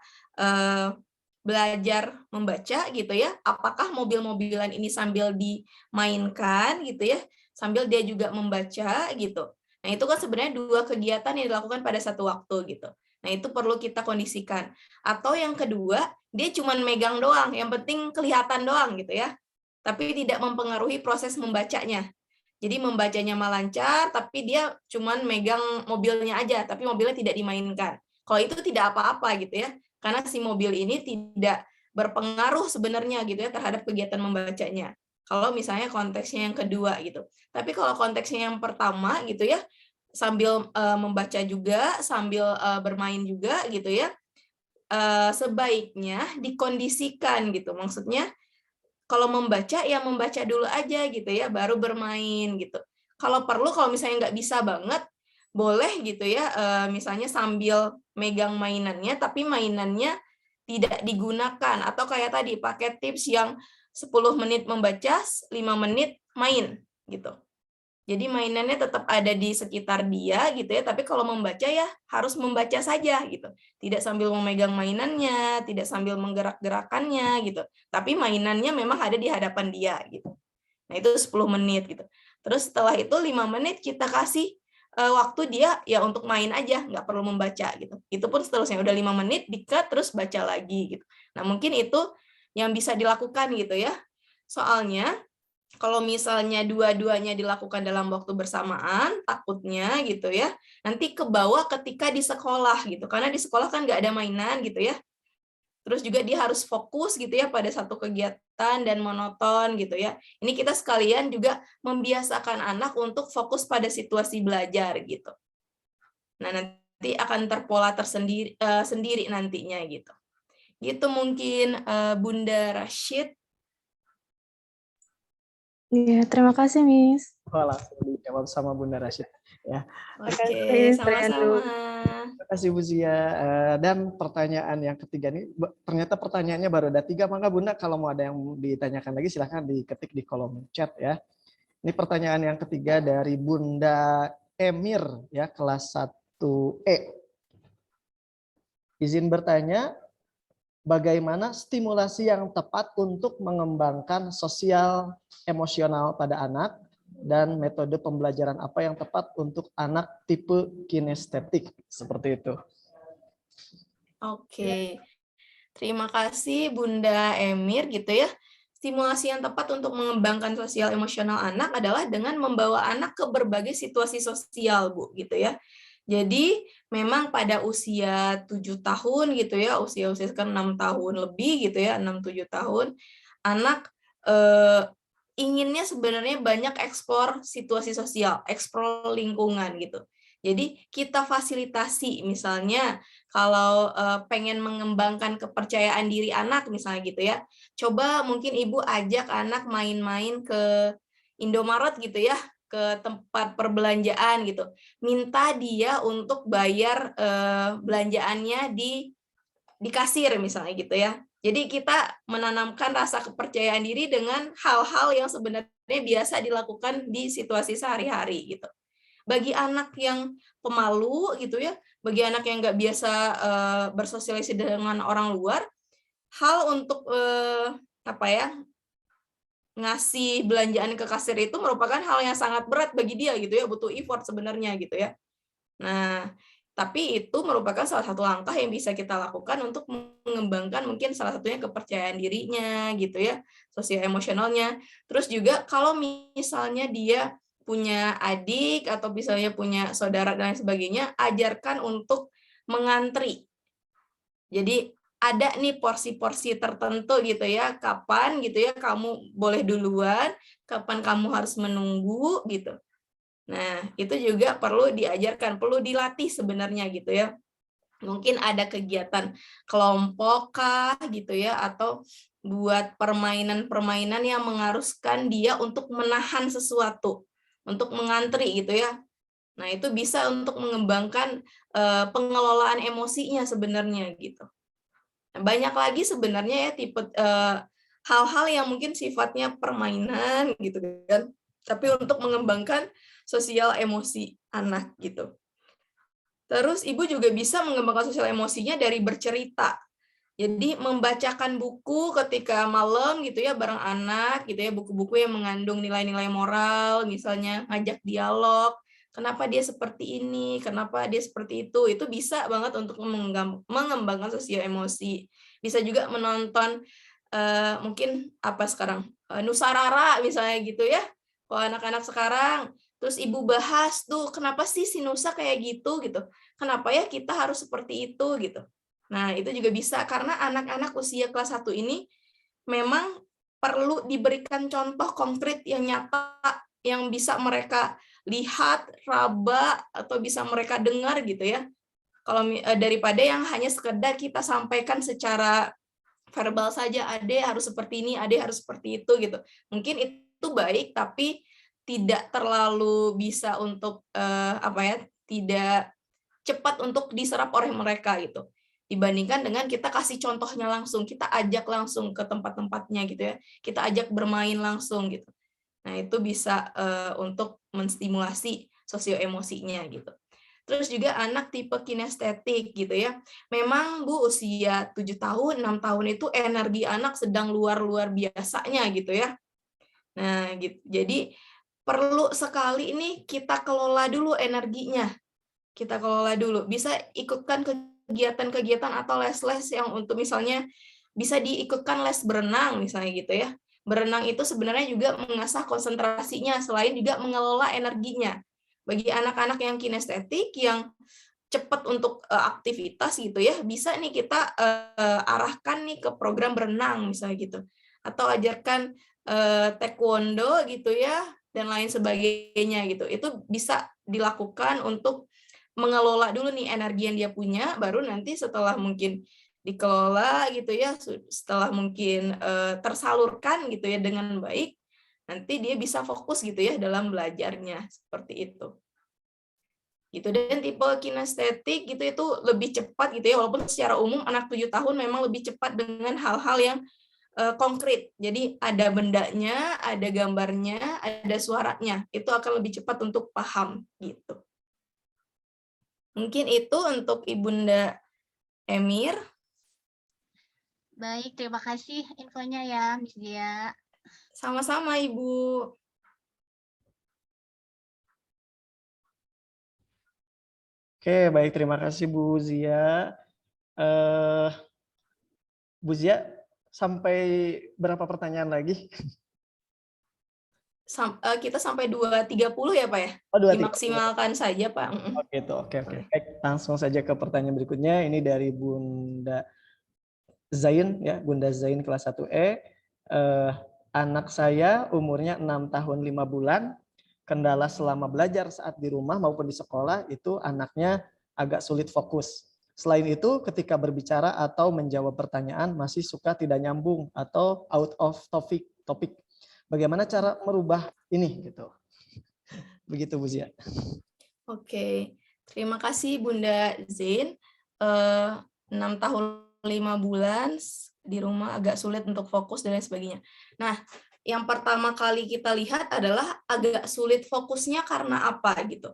I: belajar membaca gitu ya, apakah mobil-mobilan ini sambil dimainkan gitu ya, sambil dia juga membaca gitu. Nah itu kan sebenarnya dua kegiatan yang dilakukan pada satu waktu gitu. Nah itu perlu kita kondisikan. Atau yang kedua, dia cuma megang doang, yang penting kelihatan doang gitu ya, tapi tidak mempengaruhi proses membacanya. Jadi membacanya mah lancar, tapi dia cuma megang mobilnya aja, tapi mobilnya tidak dimainkan. Kalau itu tidak apa-apa gitu ya, karena si mobil ini tidak berpengaruh sebenarnya gitu ya terhadap kegiatan membacanya. Kalau misalnya konteksnya yang kedua gitu. Tapi kalau konteksnya yang pertama gitu ya, sambil membaca juga, sambil bermain juga gitu ya, sebaiknya dikondisikan gitu. Maksudnya kalau membaca ya membaca dulu aja gitu ya, baru bermain gitu. Kalau perlu, kalau misalnya nggak bisa banget, boleh gitu ya, misalnya sambil megang mainannya, tapi mainannya tidak digunakan. Atau kayak tadi, pakai tips yang 10 menit membaca, 5 menit main gitu. Jadi mainannya tetap ada di sekitar dia gitu ya, tapi kalau membaca ya harus membaca saja gitu. Tidak sambil memegang mainannya, tidak sambil menggerak-gerakannya gitu. Tapi mainannya memang ada di hadapan dia gitu. Nah, itu 10 menit gitu. Terus setelah itu 5 menit kita kasih waktu dia ya untuk main aja, nggak perlu membaca gitu. Itu pun seterusnya udah 5 menit di-cut terus baca lagi gitu. Nah, mungkin itu yang bisa dilakukan gitu ya. Soalnya kalau misalnya dua-duanya dilakukan dalam waktu bersamaan, takutnya gitu ya, nanti ke bawah ketika di sekolah gitu. Karena di sekolah kan nggak ada mainan gitu ya. terus juga dia harus fokus gitu ya pada satu kegiatan dan monoton gitu ya. Ini kita sekalian juga membiasakan anak untuk fokus pada situasi belajar gitu. Nah, nanti akan terpola tersendiri sendiri nantinya gitu. Gitu mungkin Bunda Rashid.
E: Iya, terima kasih, Miss.
D: Oh, langsung dijawab sama Bunda Rashid. Ya.
I: Oke, sama-sama.
D: Terima kasih Bu Zia. Dan pertanyaan yang ketiga ini, ternyata pertanyaannya baru ada 3, maka Bunda kalau mau ada yang ditanyakan lagi silahkan diketik di kolom chat ya. Ini pertanyaan yang ketiga dari Bunda Emir ya, kelas 1E. Izin bertanya, bagaimana stimulasi yang tepat untuk mengembangkan sosial emosional pada anak dan metode pembelajaran apa yang tepat untuk anak tipe kinestetik seperti itu.
I: Oke, terima kasih Bunda Emir gitu ya. Stimulasi yang tepat untuk mengembangkan sosial emosional anak adalah dengan membawa anak ke berbagai situasi sosial, Bu, gitu ya. Jadi memang pada usia 7 tahun gitu ya, usia-usia sekarang 6 tahun lebih gitu ya, 6-7 tahun, anak inginnya sebenarnya banyak eksplor situasi sosial, eksplor lingkungan gitu. Jadi kita fasilitasi misalnya kalau pengen mengembangkan kepercayaan diri anak misalnya gitu ya, coba mungkin ibu ajak anak main-main ke Indomaret gitu ya, ke tempat perbelanjaan gitu, minta dia untuk bayar belanjaannya di kasir misalnya gitu ya. Jadi kita menanamkan rasa kepercayaan diri dengan hal-hal yang sebenarnya biasa dilakukan di situasi sehari-hari gitu. Bagi anak yang pemalu gitu ya, bagi anak yang nggak biasa bersosialisasi dengan orang luar, hal untuk ngasih belanjaan ke kasir itu merupakan hal yang sangat berat bagi dia gitu ya, butuh effort sebenarnya gitu ya. Nah, tapi itu merupakan salah satu langkah yang bisa kita lakukan untuk mengembangkan mungkin salah satunya kepercayaan dirinya gitu ya, sosial emosionalnya. Terus juga kalau misalnya dia punya adik atau misalnya punya saudara dan lain sebagainya, ajarkan untuk mengantri. Jadi ada nih porsi-porsi tertentu gitu ya, kapan gitu ya kamu boleh duluan, kapan kamu harus menunggu gitu. Nah, itu juga perlu diajarkan, perlu dilatih sebenarnya gitu ya. Mungkin ada kegiatan kelompok kah gitu ya, atau buat permainan-permainan yang mengharuskan dia untuk menahan sesuatu, untuk mengantri gitu ya. Nah, itu bisa untuk mengembangkan pengelolaan emosinya sebenarnya gitu. Banyak lagi sebenarnya ya tipe hal-hal yang mungkin sifatnya permainan gitu kan, tapi untuk mengembangkan sosial emosi anak gitu. Terus ibu juga bisa mengembangkan sosial emosinya dari bercerita. Jadi membacakan buku ketika malam gitu ya bareng anak gitu ya, buku-buku yang mengandung nilai-nilai moral, misalnya ngajak dialog, kenapa dia seperti ini, kenapa dia seperti itu bisa banget untuk mengembangkan sosial emosi. Bisa juga menonton mungkin apa sekarang, Nusarara misalnya gitu ya, kalau anak-anak sekarang, terus ibu bahas tuh, kenapa sih si Nusa kayak gitu, kenapa ya kita harus seperti itu, gitu. Nah, itu juga bisa, karena anak-anak usia kelas 1 ini memang perlu diberikan contoh konkret yang nyata, yang bisa mereka lihat, raba, atau bisa mereka dengar gitu ya. Kalau daripada yang hanya sekedar kita sampaikan secara verbal saja, Ade harus seperti ini, Ade harus seperti itu gitu. Mungkin itu baik, tapi tidak terlalu bisa untuk tidak cepat untuk diserap oleh mereka gitu. Dibandingkan dengan kita kasih contohnya langsung, kita ajak langsung ke tempat-tempatnya gitu ya, kita ajak bermain langsung gitu. Nah, itu bisa untuk menstimulasi sosio emosinya gitu. Terus juga anak tipe kinestetik gitu ya. Memang Bu usia 7 tahun, 6 tahun itu energi anak sedang luar biasanya gitu ya. Nah, gitu. Jadi perlu sekali ini kita kelola dulu energinya. Kita kelola dulu. Bisa ikutkan kegiatan-kegiatan atau les-les yang untuk misalnya bisa diikutkan les berenang misalnya gitu ya. Berenang itu sebenarnya juga mengasah konsentrasinya selain juga mengelola energinya. Bagi anak-anak yang kinestetik yang cepat untuk aktivitas gitu ya, bisa nih kita arahkan nih ke program berenang misalnya gitu, atau ajarkan taekwondo gitu ya dan lain sebagainya gitu. Itu bisa dilakukan untuk mengelola dulu nih energi yang dia punya, baru nanti setelah mungkin dikelola gitu ya, setelah mungkin tersalurkan gitu ya dengan baik, nanti dia bisa fokus gitu ya dalam belajarnya seperti itu. Gitu. Dan tipe kinestetik gitu itu lebih cepat gitu ya, walaupun secara umum anak 7 tahun memang lebih cepat dengan hal-hal yang konkret. Jadi ada bendanya, ada gambarnya, ada suaranya. Itu akan lebih cepat untuk paham gitu. Mungkin itu untuk Ibunda Emir.
G: Baik, terima kasih infonya ya, Miss Dia.
I: Sama-sama, Ibu.
D: Oke, baik, terima kasih Bu Zia. Bu Zia, sampai berapa pertanyaan lagi?
I: Kita sampai 2.30 ya Pak ya?
D: Oh, 2.30.
I: Dimaksimalkan saja Pak.
D: Oh gitu, oke. Baik, langsung saja ke pertanyaan berikutnya. Ini dari Bunda Zain ya, Bunda Zain kelas 1E. Anak saya umurnya 6 tahun 5 bulan. Kendala selama belajar saat di rumah maupun di sekolah itu anaknya agak sulit fokus. Selain itu, ketika berbicara atau menjawab pertanyaan masih suka tidak nyambung atau out of topik. Bagaimana cara merubah ini gitu? Begitu Bu Zia.
I: Oke, terima kasih Bunda Zain. 6 tahun 5 bulan di rumah agak sulit untuk fokus dan lain sebagainya. Nah, yang pertama kali kita lihat adalah agak sulit fokusnya karena apa gitu.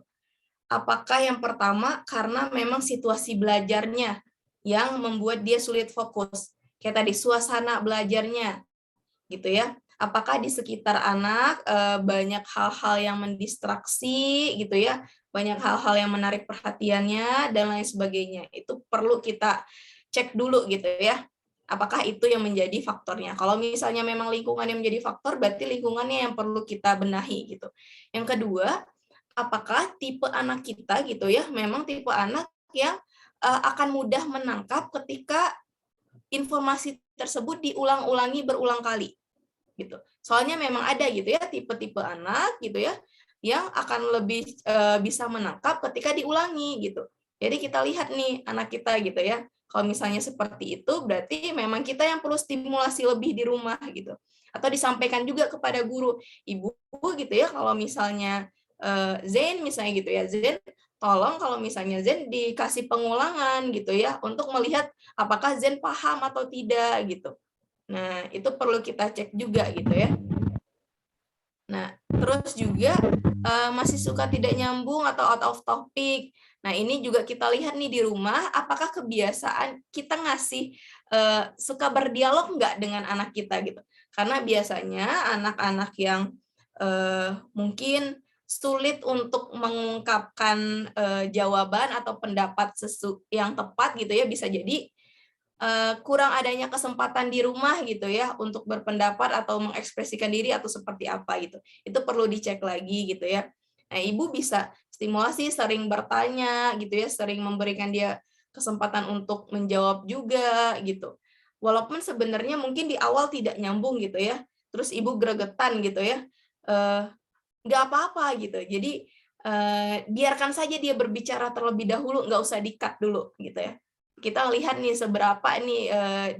I: Apakah yang pertama karena memang situasi belajarnya yang membuat dia sulit fokus. Kayak tadi suasana belajarnya gitu ya. Apakah di sekitar anak banyak hal-hal yang mendistraksi gitu ya, banyak hal-hal yang menarik perhatiannya dan lain sebagainya. Itu perlu kita cek dulu gitu ya. Apakah itu yang menjadi faktornya? Kalau misalnya memang lingkungan yang menjadi faktor, berarti lingkungannya yang perlu kita benahi gitu. Yang kedua, apakah tipe anak kita gitu ya, memang tipe anak yang akan mudah menangkap ketika informasi tersebut diulang-ulangi berulang kali gitu. Soalnya memang ada gitu ya tipe-tipe anak gitu ya yang akan lebih bisa menangkap ketika diulangi gitu. Jadi kita lihat nih anak kita gitu ya. Kalau misalnya seperti itu berarti memang kita yang perlu stimulasi lebih di rumah gitu. Atau disampaikan juga kepada guru, ibu gitu ya kalau misalnya Zain misalnya gitu ya, Zain tolong kalau misalnya Zain dikasih pengulangan gitu ya untuk melihat apakah Zain paham atau tidak gitu. Nah, itu perlu kita cek juga gitu ya. Nah, terus juga masih suka tidak nyambung atau out of topic. Nah, ini juga kita lihat nih di rumah, apakah kebiasaan kita ngasih suka berdialog nggak dengan anak kita gitu. Karena biasanya anak-anak yang mungkin sulit untuk mengungkapkan jawaban atau pendapat yang tepat gitu ya, bisa jadi kurang adanya kesempatan di rumah gitu ya untuk berpendapat atau mengekspresikan diri atau seperti apa gitu. Itu perlu dicek lagi gitu ya. Nah, ibu bisa stimulasi sering bertanya gitu ya, sering memberikan dia kesempatan untuk menjawab juga gitu. Walaupun sebenarnya mungkin di awal tidak nyambung gitu ya. Terus ibu gregetan gitu ya. Nggak apa-apa gitu. Jadi biarkan saja dia berbicara terlebih dahulu, nggak usah di-cut dulu gitu ya. Kita lihat nih seberapa nih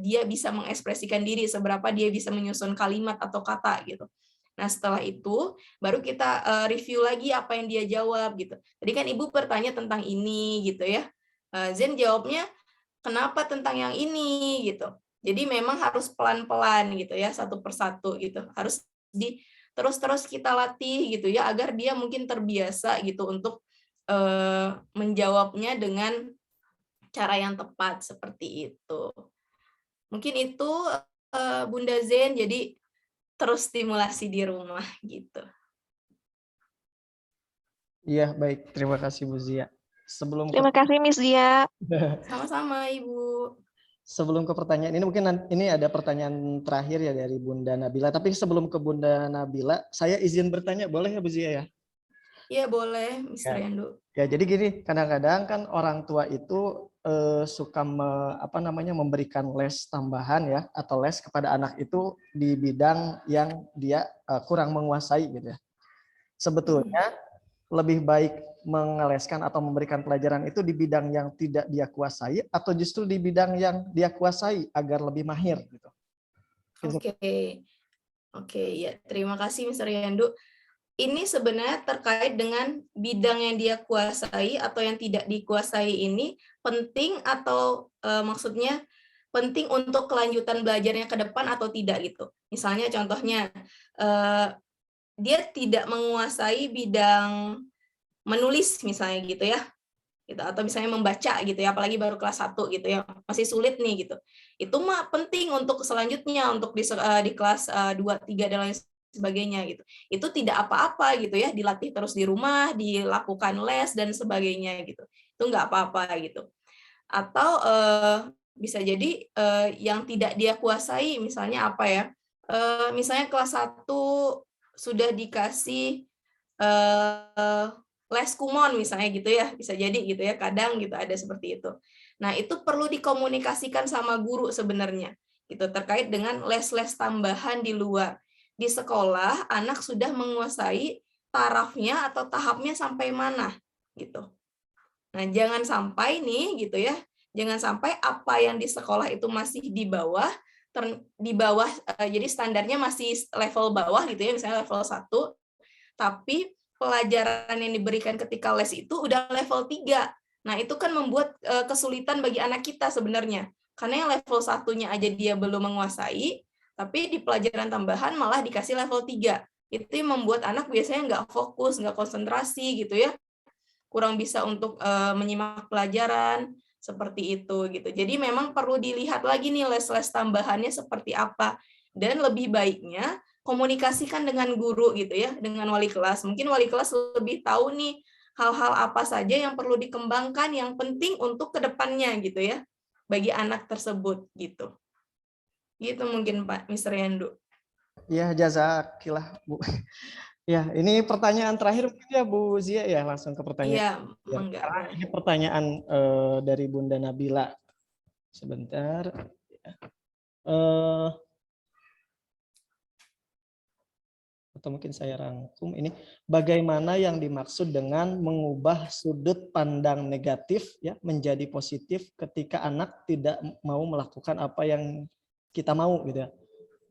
I: dia bisa mengekspresikan diri, seberapa dia bisa menyusun kalimat atau kata gitu. Nah, setelah itu baru kita review lagi apa yang dia jawab gitu. Tadi kan Ibu bertanya tentang ini gitu ya. Zain jawabnya kenapa tentang yang ini gitu. Jadi memang harus pelan-pelan gitu ya, satu persatu gitu. Harus terus-terus kita latih gitu ya agar dia mungkin terbiasa gitu untuk menjawabnya dengan cara yang tepat seperti itu. Mungkin itu Bunda Zain, jadi terus stimulasi di rumah gitu.
D: Iya, baik. Terima kasih Bu Zia.
F: Terima kasih Miss Zia.
I: Sama-sama Ibu.
D: Sebelum ke pertanyaan ini, mungkin ini ada pertanyaan terakhir ya dari Bunda Nabila. Tapi sebelum ke Bunda Nabila, saya izin bertanya, boleh ya Bu Zia ya?
I: Iya boleh, Mr.
D: Ya.
I: Yandu.
D: Ya, jadi gini, kadang-kadang kan orang tua itu suka memberikan les tambahan ya, atau les kepada anak itu di bidang yang dia kurang menguasai gitu ya. Sebetulnya lebih baik mengeleskan atau memberikan pelajaran itu di bidang yang tidak dia kuasai atau justru di bidang yang dia kuasai agar lebih mahir gitu.
I: Oke, ya terima kasih Mr. Yandu. Ini sebenarnya terkait dengan bidang yang dia kuasai atau yang tidak dikuasai ini penting atau maksudnya penting untuk kelanjutan belajarnya ke depan atau tidak gitu. Misalnya contohnya dia tidak menguasai bidang menulis misalnya gitu ya. Gitu, atau misalnya membaca gitu ya, apalagi baru kelas 1 gitu ya, masih sulit nih gitu. Itu mah penting untuk selanjutnya untuk di kelas 2, 3 dan lain sebagainya gitu. Itu tidak apa-apa gitu ya, dilatih terus di rumah, dilakukan les dan sebagainya gitu. Itu nggak apa-apa gitu. Atau bisa jadi yang tidak dia kuasai misalnya apa ya? Misalnya kelas 1 sudah dikasih les kumon misalnya gitu ya, bisa jadi gitu ya, kadang gitu ada seperti itu. Nah, itu perlu dikomunikasikan sama guru sebenarnya, gitu, terkait dengan les-les tambahan di luar. Di sekolah, anak sudah menguasai tarafnya atau tahapnya sampai mana, gitu. Nah, jangan sampai nih, gitu ya, jangan sampai apa yang di sekolah itu masih di bawah, jadi standarnya masih level bawah gitu ya, misalnya level 1, tapi pelajaran yang diberikan ketika les itu udah level 3. Nah, itu kan membuat kesulitan bagi anak kita sebenarnya. Karena yang level 1-nya aja dia belum menguasai, tapi di pelajaran tambahan malah dikasih level 3. Itu yang membuat anak biasanya nggak fokus, nggak konsentrasi gitu ya. Kurang bisa untuk menyimak pelajaran, seperti itu gitu. Jadi memang perlu dilihat lagi nih les-les tambahannya seperti apa. Dan lebih baiknya komunikasikan dengan guru gitu ya, dengan wali kelas. Mungkin wali kelas lebih tahu nih hal-hal apa saja yang perlu dikembangkan, yang penting untuk kedepannya gitu ya, bagi anak tersebut gitu. Gitu mungkin Pak Mr. Yandu.
D: Ya, jazakillah Bu. Ya, ini pertanyaan terakhir ya Bu Zia ya, langsung ke pertanyaan.
I: Iya,
D: Karena ini pertanyaan dari Bunda Nabila. Sebentar. Atau mungkin saya rangkum ini, bagaimana yang dimaksud dengan mengubah sudut pandang negatif ya menjadi positif ketika anak tidak mau melakukan apa yang kita mau gitu ya.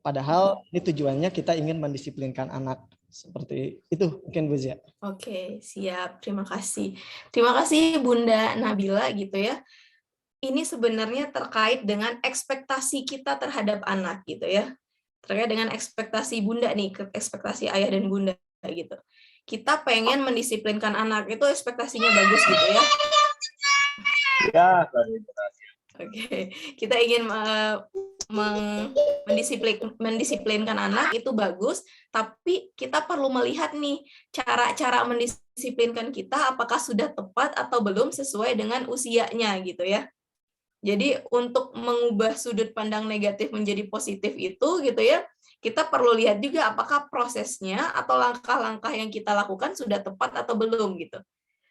D: Padahal ini tujuannya kita ingin mendisiplinkan anak. Seperti itu mungkin Bu Zia.
I: Oke, siap. Terima kasih. Terima kasih Bunda Nabila gitu ya. Ini sebenarnya terkait dengan ekspektasi kita terhadap anak gitu ya. Terkait dengan ekspektasi bunda nih, ekspektasi ayah dan bunda gitu. Kita pengen mendisiplinkan anak, itu ekspektasinya bagus gitu ya.
C: Ya,
I: Oke, kita ingin mendisiplinkan anak itu bagus, tapi kita perlu melihat nih cara-cara mendisiplinkan kita apakah sudah tepat atau belum sesuai dengan usianya gitu ya. Jadi untuk mengubah sudut pandang negatif menjadi positif itu gitu ya, kita perlu lihat juga apakah prosesnya atau langkah-langkah yang kita lakukan sudah tepat atau belum gitu.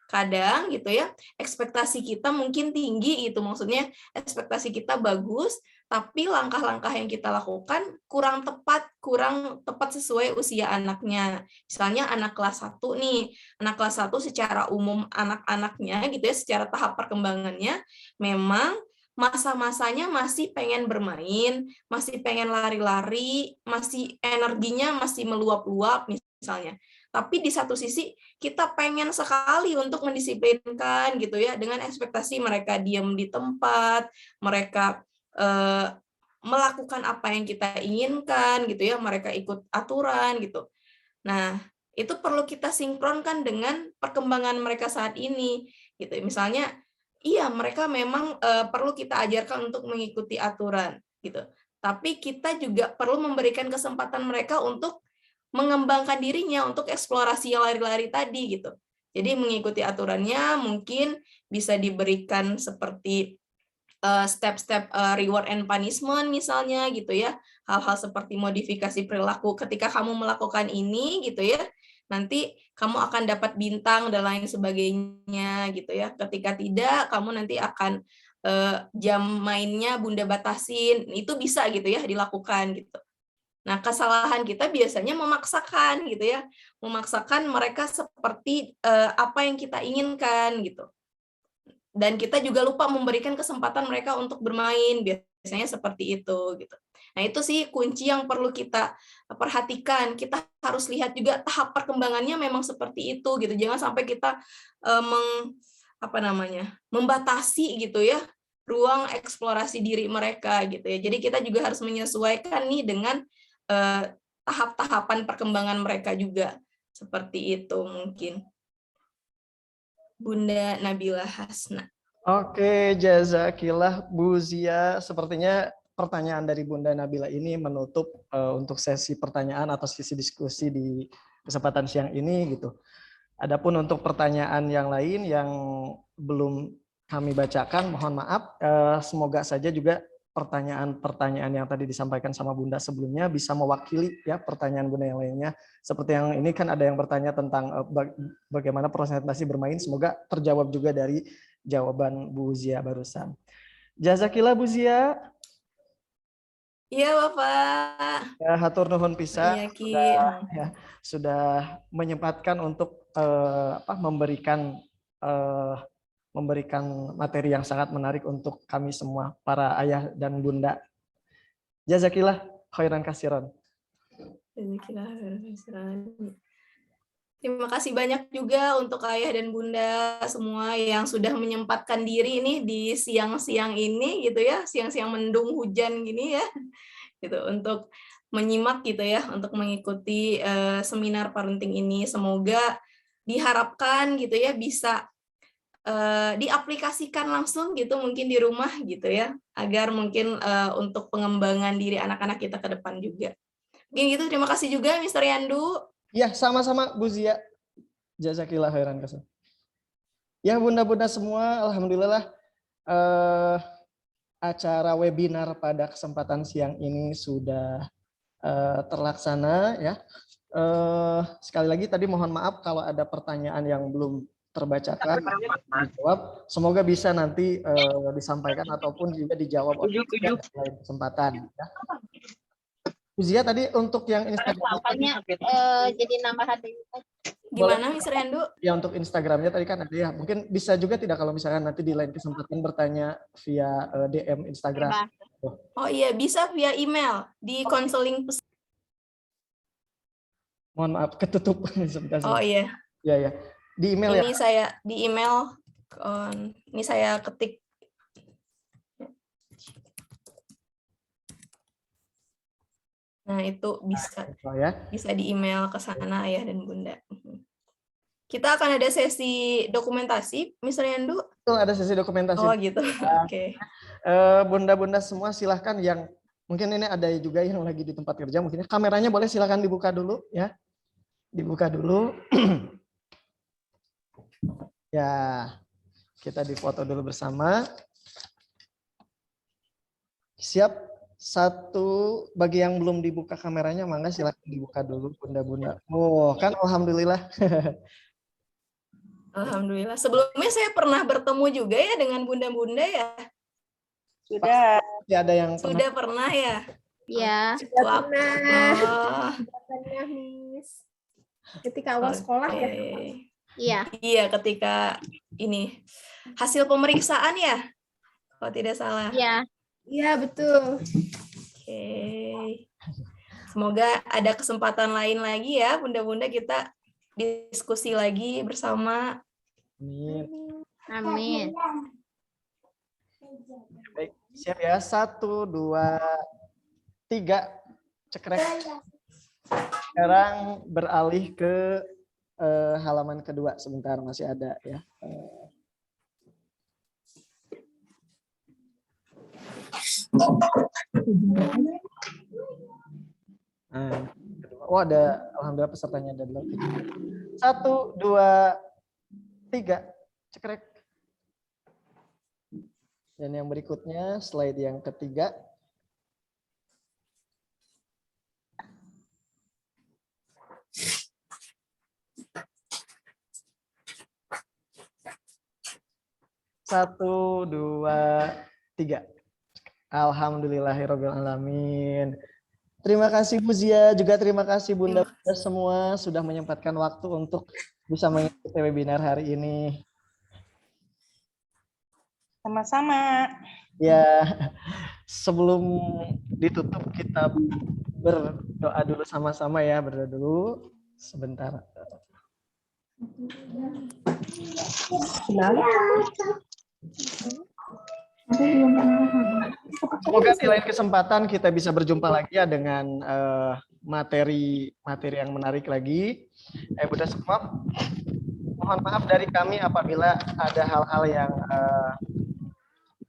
I: Kadang gitu ya, ekspektasi kita mungkin tinggi gitu, maksudnya ekspektasi kita bagus, tapi langkah-langkah yang kita lakukan kurang tepat sesuai usia anaknya. Misalnya anak kelas 1 nih, anak kelas 1 secara umum anak-anaknya gitu ya, secara tahap perkembangannya memang masa-masanya masih pengen bermain, masih pengen lari-lari, masih energinya masih meluap-luap misalnya. Tapi di satu sisi kita pengen sekali untuk mendisiplinkan gitu ya, dengan ekspektasi mereka diam di tempat, mereka melakukan apa yang kita inginkan gitu ya, mereka ikut aturan gitu. Nah, itu perlu kita sinkronkan dengan perkembangan mereka saat ini gitu. Misalnya iya, mereka memang perlu kita ajarkan untuk mengikuti aturan gitu. Tapi kita juga perlu memberikan kesempatan mereka untuk mengembangkan dirinya, untuk eksplorasi yang lari-lari tadi gitu. Jadi mengikuti aturannya mungkin bisa diberikan seperti step-step reward and punishment misalnya gitu ya. Hal-hal seperti modifikasi perilaku ketika kamu melakukan ini gitu ya. nanti kamu akan dapat bintang dan lain sebagainya gitu ya. Ketika tidak, kamu nanti akan jam mainnya Bunda batasin. Itu bisa gitu ya dilakukan gitu. Nah, kesalahan kita biasanya memaksakan gitu ya. Memaksakan mereka seperti apa yang kita inginkan gitu. Dan kita juga lupa memberikan kesempatan mereka untuk bermain, biasanya seperti itu gitu. Nah, itu sih kunci yang perlu kita perhatikan. Kita harus lihat juga tahap perkembangannya memang seperti itu gitu. Jangan sampai kita membatasi gitu ya ruang eksplorasi diri mereka gitu ya. Jadi kita juga harus menyesuaikan nih dengan tahap-tahapan perkembangan mereka juga. Seperti itu mungkin. Bunda Nabila Hasna.
D: Oke, jazakillah Bu Zia. Sepertinya pertanyaan dari Bunda Nabila ini menutup untuk sesi pertanyaan atau sesi diskusi di kesempatan siang ini gitu. Adapun untuk pertanyaan yang lain yang belum kami bacakan, mohon maaf. Semoga saja juga pertanyaan-pertanyaan yang tadi disampaikan sama Bunda sebelumnya bisa mewakili ya pertanyaan Bunda yang lainnya. Seperti yang ini kan ada yang bertanya tentang bagaimana presentasi bermain, semoga terjawab juga dari jawaban Bu Zia barusan. Jazakillah Bu Zia.
I: Iya Bapak.
D: Ya, hatur nuhun pisan
I: Iya,
D: sudah menyempatkan untuk memberikan materi yang sangat menarik untuk kami semua, para ayah dan bunda. Jazakillah khairan kasiran.
I: Terima kasih banyak juga untuk ayah dan bunda semua yang sudah menyempatkan diri nih di siang-siang ini gitu ya, siang-siang mendung hujan gini ya, gitu untuk menyimak gitu ya, untuk mengikuti seminar parenting ini. Semoga diharapkan gitu ya bisa diaplikasikan langsung gitu mungkin di rumah gitu ya, agar mungkin untuk pengembangan diri anak-anak kita ke depan juga. Mungkin gitu, terima kasih juga Mr. Yandu.
D: Ya, sama-sama Bu Zia. Jazakillah khairan kasiran. Ya bunda-bunda semua, alhamdulillah acara webinar pada kesempatan siang ini sudah terlaksana ya. Sekali lagi tadi mohon maaf kalau ada pertanyaan yang belum terbacakan dijawab. Semoga bisa nanti disampaikan ataupun juga dijawab oleh lain kesempatan. Ya. Uzia tadi untuk yang Instagram
G: jadi nambah hati.
I: Gimana Mr. Yandu?
D: Ya untuk Instagramnya tadi kan ada ya. Mungkin bisa juga tidak kalau misalkan nanti di lain kesempatan bertanya via DM Instagram.
I: Oh iya, bisa via email di konseling.
D: Mohon maaf ketutup.
I: Oh iya.
D: Ya ya. Di email
I: ini
D: ya.
I: Saya di email ini saya ketik. Nah, itu bisa.
D: Oh, ya.
I: Bisa di email ke sana ayah dan bunda. Kita akan ada sesi dokumentasi, Mr. Yandu?
D: Betul, ada sesi dokumentasi.
I: Oh gitu. Oke.
D: Bunda-bunda semua silahkan yang mungkin ini ada juga yang lagi di tempat kerja, mungkin kameranya boleh silahkan dibuka dulu ya. Dibuka dulu. Ya, kita difoto dulu bersama. Siap. Satu, bagi yang belum dibuka kameranya, mangga silahkan dibuka dulu, bunda-bunda. Oh, kan alhamdulillah.
I: Alhamdulillah. Sebelumnya saya pernah bertemu juga ya dengan bunda-bunda ya.
E: Sudah.
D: Pasti ada yang
I: sudah pernah ya.
G: Iya.
A: Sudah pernah, Miss. Ketika awal sekolah ya.
G: Iya.
I: Iya, ketika ini hasil pemeriksaan ya, kalau tidak salah.
G: Iya.
A: Iya, betul.
I: Oke. Semoga ada kesempatan lain lagi ya, bunda-bunda kita diskusi lagi bersama.
D: Amin.
G: Amin.
D: Baik, siap ya. 1, 2, 3. Cekrek. Sekarang beralih ke halaman kedua. Sebentar, masih ada ya. Oh ada, alhamdulillah pesertanya ada dulu. 1, 2, 3, cekrek. Dan yang berikutnya slide yang ketiga. 1, 2, 3. Alhamdulillahirabbil alamin. Terima kasih Bu Zia, juga terima kasih Bunda semua sudah menyempatkan waktu untuk bisa mengikuti webinar hari ini.
E: Sama-sama.
D: Ya, sebelum ditutup kita berdoa dulu sama-sama ya, berdoa dulu sebentar. Semoga di lain kesempatan kita bisa berjumpa lagi ya dengan materi yang menarik lagi. Bunda semua, mohon maaf dari kami apabila ada hal-hal yang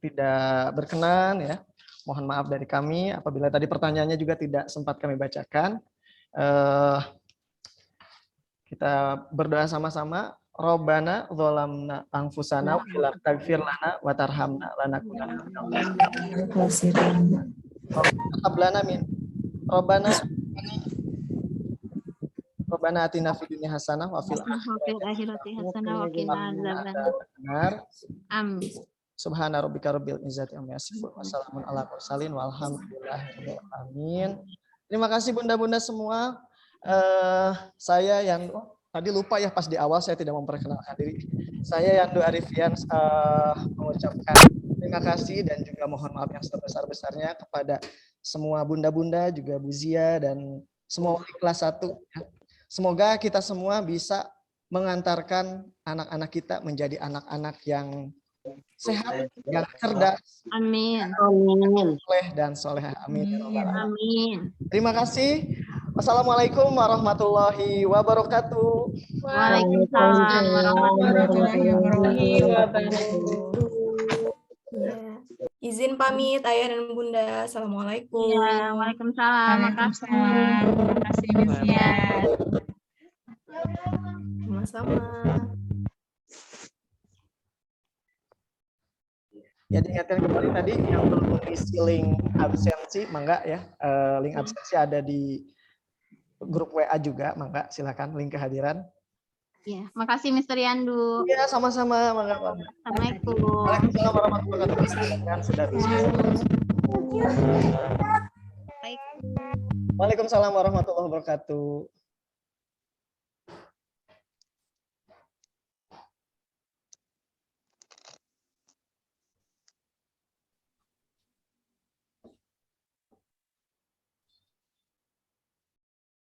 D: tidak berkenan ya. Mohon maaf dari kami apabila tadi pertanyaannya juga tidak sempat kami bacakan. Kita berdoa sama-sama. Robbana dzolamna anfusana wa illam taghfir lana wa tarhamna lanakunanna minal khasirin. Rabbana min Robbana atina fid dunya hasanah wa fil
G: akhirati hasanah wa qina adzabannar. Amin.
D: Subhana rabbika rabbil izzati amma yasifun wa salamun ala mursalin walhamdulillahirabbil alamin. Terima kasih bunda-bunda semua. Saya yang tadi lupa ya pas di awal saya tidak memperkenalkan diri. Saya Yandu Arifian mengucapkan terima kasih dan juga mohon maaf yang sebesar-besarnya kepada semua bunda-bunda juga Bu Zia dan semua wali kelas 1. Semoga kita semua bisa mengantarkan anak-anak kita menjadi anak-anak yang sehat, yang cerdas,
G: Amin.
D: soleh dan solehah. Amin.
G: Amin.
D: Terima kasih. Wassalamualaikum warahmatullahi wabarakatuh.
G: Waalaikumsalam warahmatullahi wabarakatuh.
I: Izin pamit ayah dan bunda. Assalamualaikum.
G: Ya, waalaikumsalam. Makasih.
E: Terima kasih, Miss Zia.
I: Sama-sama.
D: Ya, diingatkan kembali tadi yang belum mengisi link absensi, mangga ya. Link absensi ada di grup WA juga, mangga silakan link kehadiran.
G: Ya, makasih Mr. Yandu.
D: Ya, sama-sama, mangga.
G: Assalamualaikum.
D: Waalaikumsalam warahmatullahi wabarakatuh. Sudah bisa. Waalaikumsalam warahmatullahi wabarakatuh.